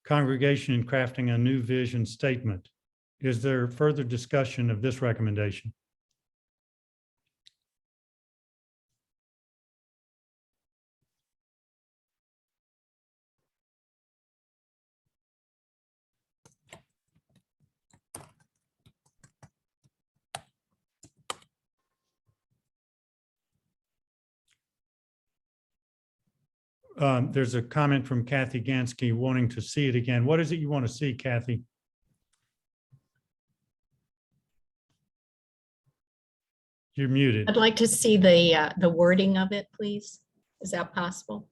congregation in crafting a new vision statement. Is there further discussion of this recommendation? There's a comment from Kathy Gansky wanting to see it again. What is it you want to see, Kathy? You're muted. I'd like to see the wording of it, please. Is that possible?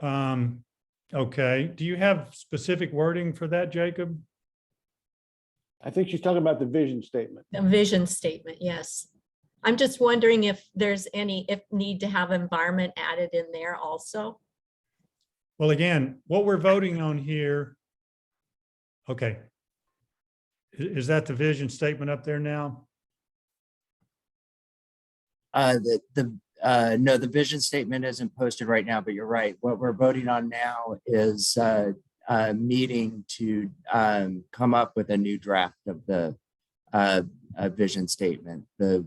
Okay. Do you have specific wording for that, Jacob? I think she's talking about the vision statement. The vision statement, yes. I'm just wondering if there's if need to have environment added in there also. Well, again, what we're voting on here. Okay. Is that the vision statement up there now? No, the vision statement isn't posted right now, but you're right. What we're voting on now is a meeting to come up with a new draft of the vision statement. The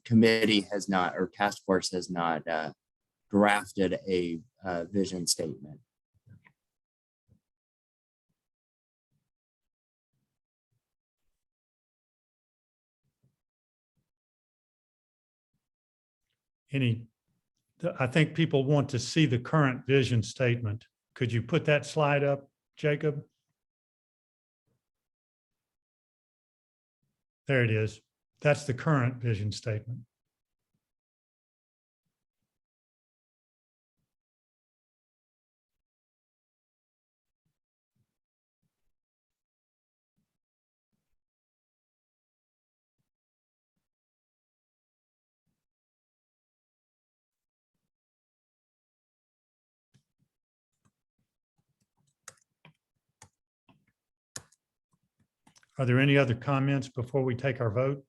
committee has not, or task force has not drafted a vision statement. I think people want to see the current vision statement. Could you put that slide up, Jacob? There it is. That's the current vision statement. Are there any other comments before we take our vote?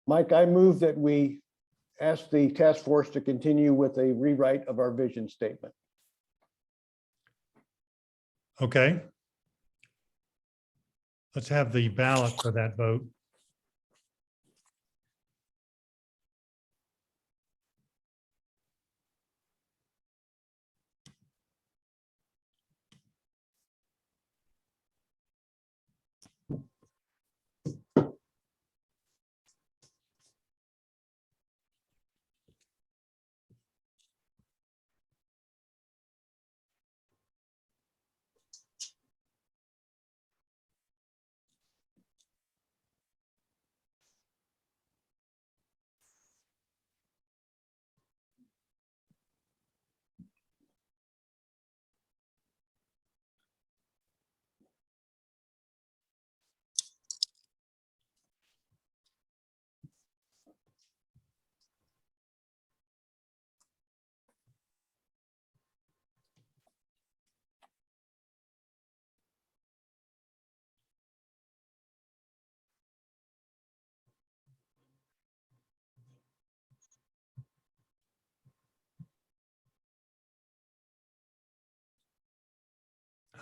Mike, I move that we ask the task force to continue with a rewrite of our vision statement. Okay. Let's have the ballot for that vote.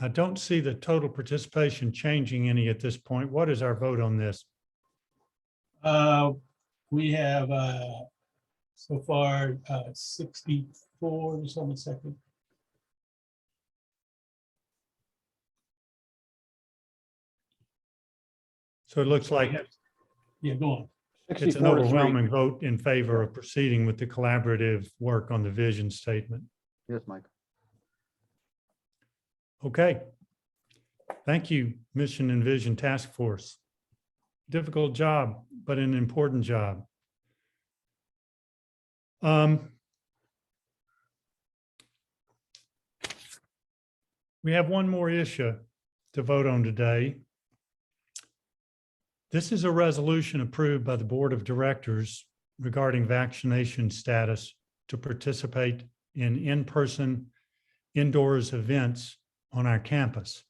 I don't see the total participation changing any at this point. What is our vote on this? We have so far 64, just hold on a second. So it looks like Yeah, go on. it's an 64 to 3. overwhelming vote in favor of proceeding with the collaborative work on the vision statement. Yes, Mike. Okay. Thank you, Mission and Vision Task Force. Difficult job, but an important job. We have one more issue to vote on today. This is a resolution approved by the Board of Directors regarding vaccination status to participate in in-person indoors events on our campus.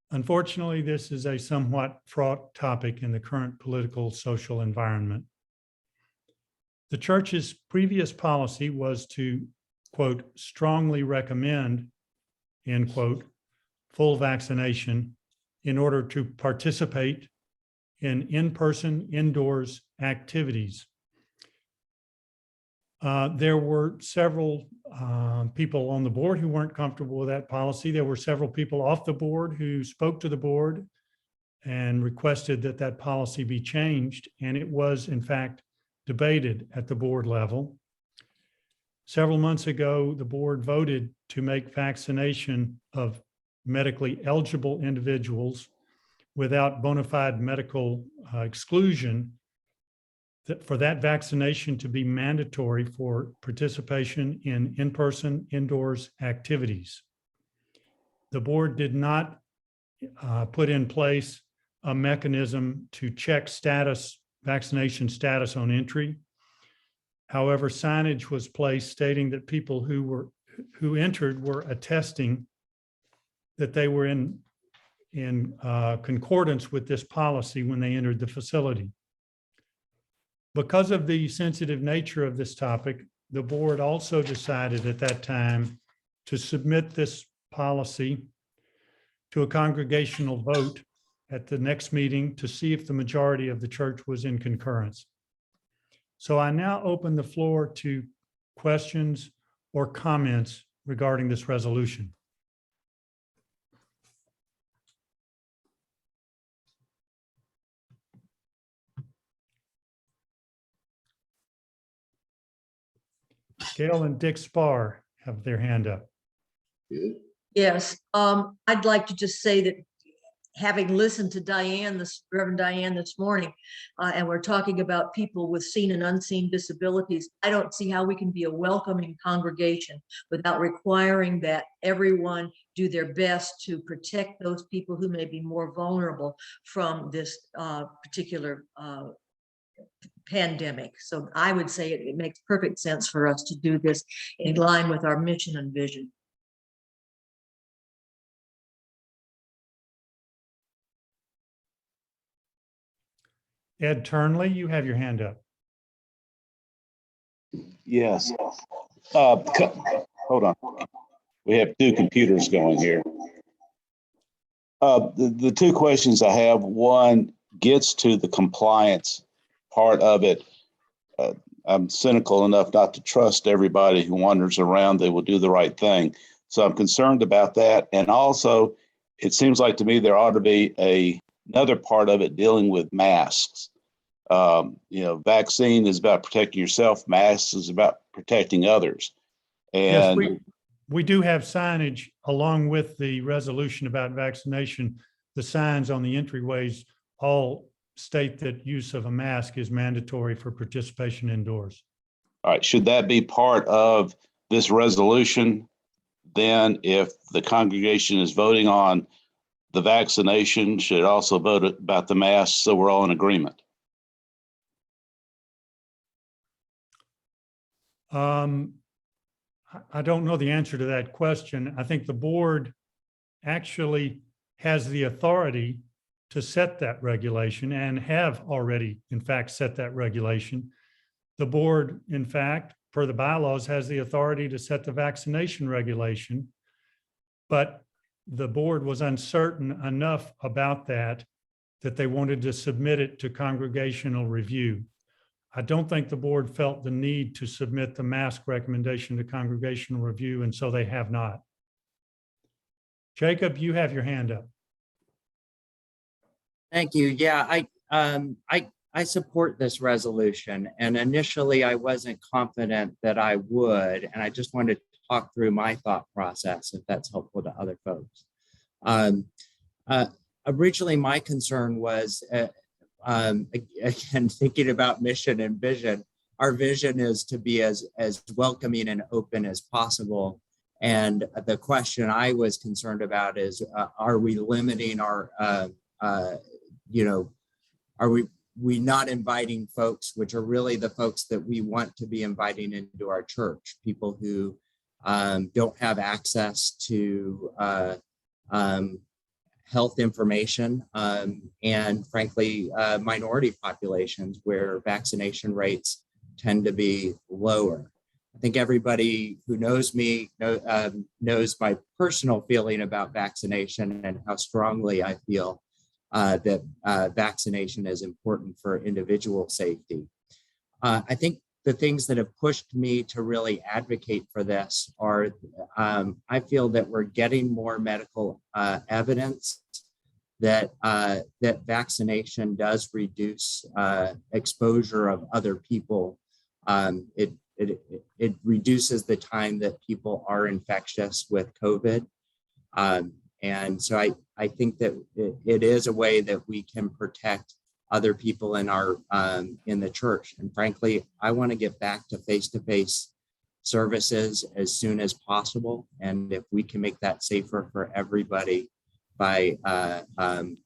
Unfortunately, this is a somewhat fraught topic in the current political social environment. The church's previous policy was to, quote, strongly recommend, end quote, full vaccination in order to participate in in-person indoors activities. There were several people on the board who weren't comfortable with that policy. There were several people off the board who spoke to the board and requested that that policy be changed. And it was, in fact, debated at the board level. Several months ago, the board voted to make vaccination of medically eligible individuals without bona fide medical exclusion, for that vaccination to be mandatory for participation in in-person indoors activities. The board did not put in place a mechanism to check vaccination status on entry. However, signage was placed stating that people who entered were attesting that they were in concordance with this policy when they entered the facility. Because of the sensitive nature of this topic, the board also decided at that time to submit this policy to a congregational vote at the next meeting to see if the majority of the church was in concurrence. So I now open the floor to questions or comments regarding this resolution. Gail and Dick Spar have their hand up. Yes, I'd like to just say that having listened to Reverend Diane this morning, and we're talking about people with seen and unseen disabilities, I don't see how we can be a welcoming congregation without requiring that everyone do their best to protect those people who may be more vulnerable from this particular pandemic. So I would say it makes perfect sense for us to do this in line with our mission and vision. Ed Turnley, you have your hand up. Yes. Hold on. We have two computers going here. The two questions I have, one gets to the compliance part of it. I'm cynical enough not to trust everybody who wanders around. They will do the right thing. So I'm concerned about that. And also, it seems like to me there ought to be another part of it dealing with masks. Vaccine is about protecting yourself. Masks is about protecting others. And yes, we do have signage along with the resolution about vaccination. The signs on the entryways all state that use of a mask is mandatory for participation indoors. All right. Should that be part of this resolution? Then if the congregation is voting on the vaccination, should it also vote about the mask so we're all in agreement? I don't know the answer to that question. I think the board actually has the authority to set that regulation and have already, in fact, set that regulation. The board, in fact, per the bylaws, has the authority to set the vaccination regulation, but the board was uncertain enough about that they wanted to submit it to congregational review. I don't think the board felt the need to submit the mask recommendation to congregational review, and so they have not. Jacob, you have your hand up. Thank you. Yeah, I support this resolution, and initially I wasn't confident that I would, and I just wanted to talk through my thought process if that's helpful to other folks. Originally, my concern was, again, thinking about mission and vision. Our vision is to be as welcoming and open as possible. And the question I was concerned about is, are we limiting our, are we not inviting folks, which are really the folks that we want to be inviting into our church, people who don't have access to health information, and frankly, minority populations where vaccination rates tend to be lower. I think everybody who knows me knows my personal feeling about vaccination and how strongly I feel that vaccination is important for individual safety. I think the things that have pushed me to really advocate for this are, I feel that we're getting more medical evidence that that vaccination does reduce exposure of other people. It reduces the time that people are infectious with COVID. And so I think that it is a way that we can protect other people in our in the church. And frankly, I want to get back to face-to-face services as soon as possible. And if we can make that safer for everybody by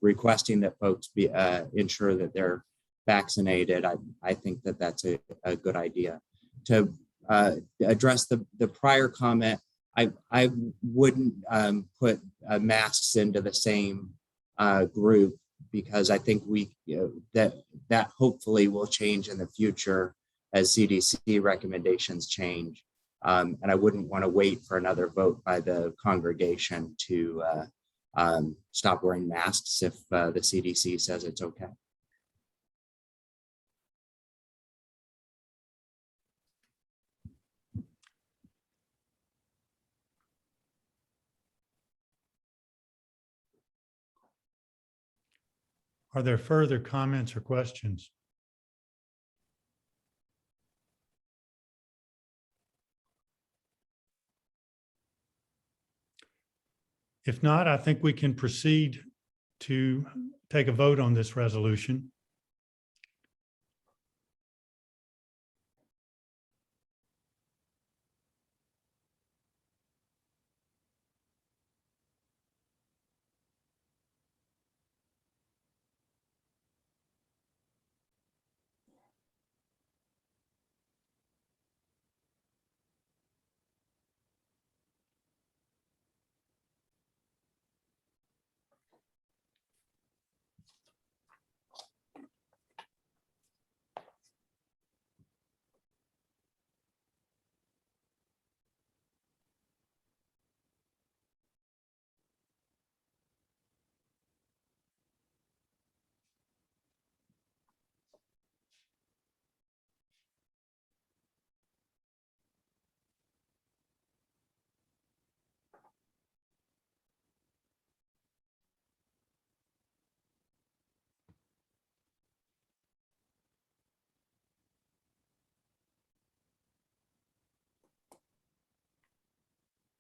requesting that folks be ensure that they're vaccinated, I think that that's a good idea. To address the prior comment, I wouldn't put masks into the same group, because I think that hopefully will change in the future as CDC recommendations change. And I wouldn't want to wait for another vote by the congregation to stop wearing masks if the CDC says it's okay. Are there further comments or questions? If not, I think we can proceed to take a vote on this resolution.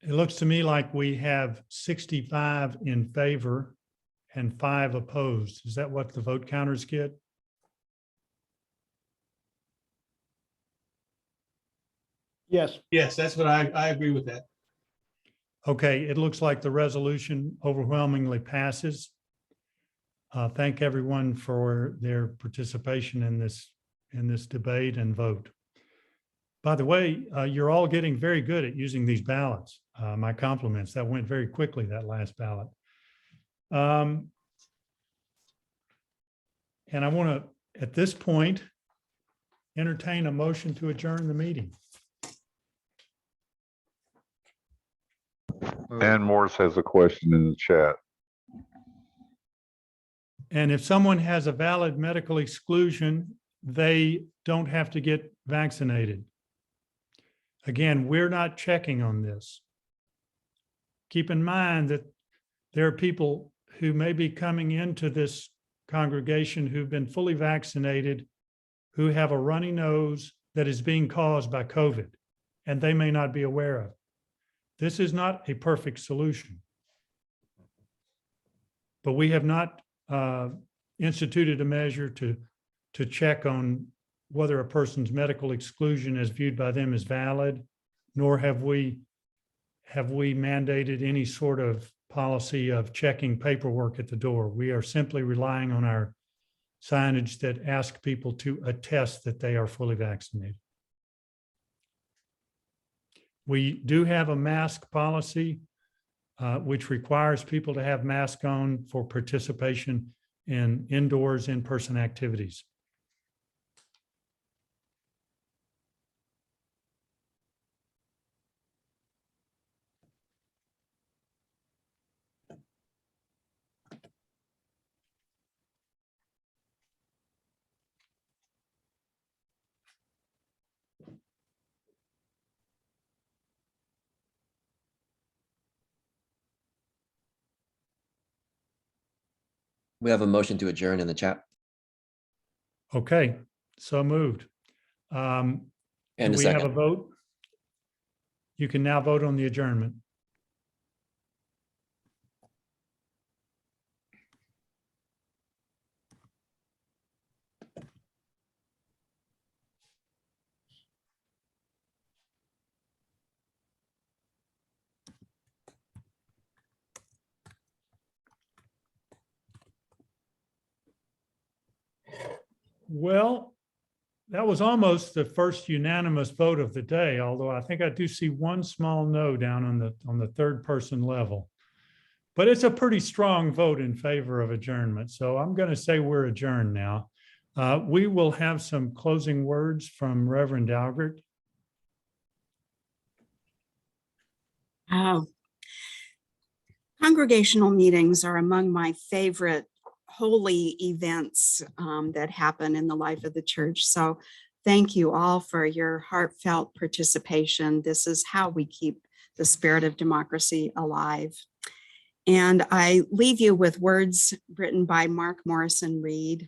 It looks to me like we have 65 in favor and 5 opposed. Is that what the vote counters get? Yes. Yes, that's what I agree with that. Okay, it looks like the resolution overwhelmingly passes. Thank everyone for their participation in this debate and vote. By the way, you're all getting very good at using these ballots. My compliments. That went very quickly, that last ballot. And I want to, at this point, entertain a motion to adjourn the meeting. And Morris has a question in the chat. And if someone has a valid medical exclusion, they don't have to get vaccinated. Again, we're not checking on this. Keep in mind that there are people who may be coming into this congregation who've been fully vaccinated, who have a runny nose that is being caused by COVID, and they may not be aware of. This is not a perfect solution. But we have not instituted a measure to check on whether a person's medical exclusion is viewed by them as valid, nor have we mandated any sort of policy of checking paperwork at the door. We are simply relying on our signage that ask people to attest that they are fully vaccinated. We do have a mask policy, which requires people to have masks on for participation in indoors, in-person activities. We have a motion to adjourn in the chat. Okay, so moved. And Do a we have a second. vote? You can now vote on the adjournment. Well, that was almost the first unanimous vote of the day, although I think I do see one small no down on the third person level. But it's a pretty strong vote in favor of adjournment. So I'm going to say we're adjourned now. We will have some closing words from Reverend Dalgert. Congregational meetings are among my favorite holy events that happen in the life of the church. So thank you all for your heartfelt participation. This is how we keep the spirit of democracy alive. And I leave you with words written by Mark Morrison Reed,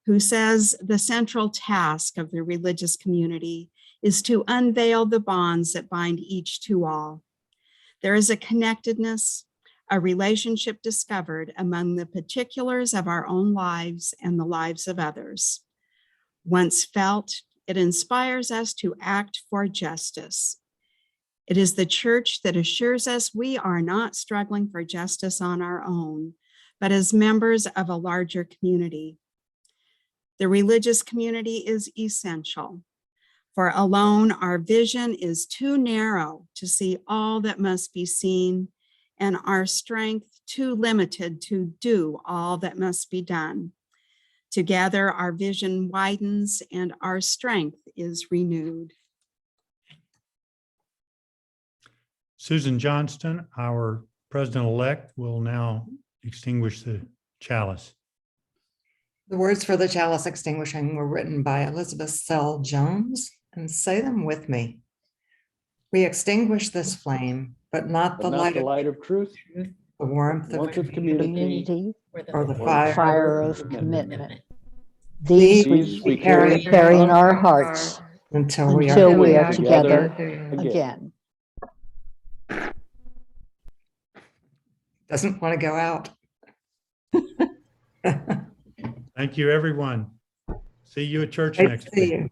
who says, "The central task of the religious community is to unveil the bonds that bind each to all. There is a connectedness, a relationship discovered among the particulars of our own lives and the lives of others. Once felt, it inspires us to act for justice. It is the church that assures us we are not struggling for justice on our own, but as members of a larger community. The religious community is essential, for alone our vision is too narrow to see all that must be seen, and our strength too limited to do all that must be done. Together, our vision widens and our strength is renewed. Susan Johnston, our president-elect, will now extinguish the chalice. The words for the chalice extinguishing were written by Elizabeth Sell Jones, and say them with me. We extinguish this flame, but not the light of truth, the warmth of community, or the fire of commitment. These we carry in our hearts until we are together again. Doesn't want to go out. Thank you, everyone. See you at church Great next to see week. you.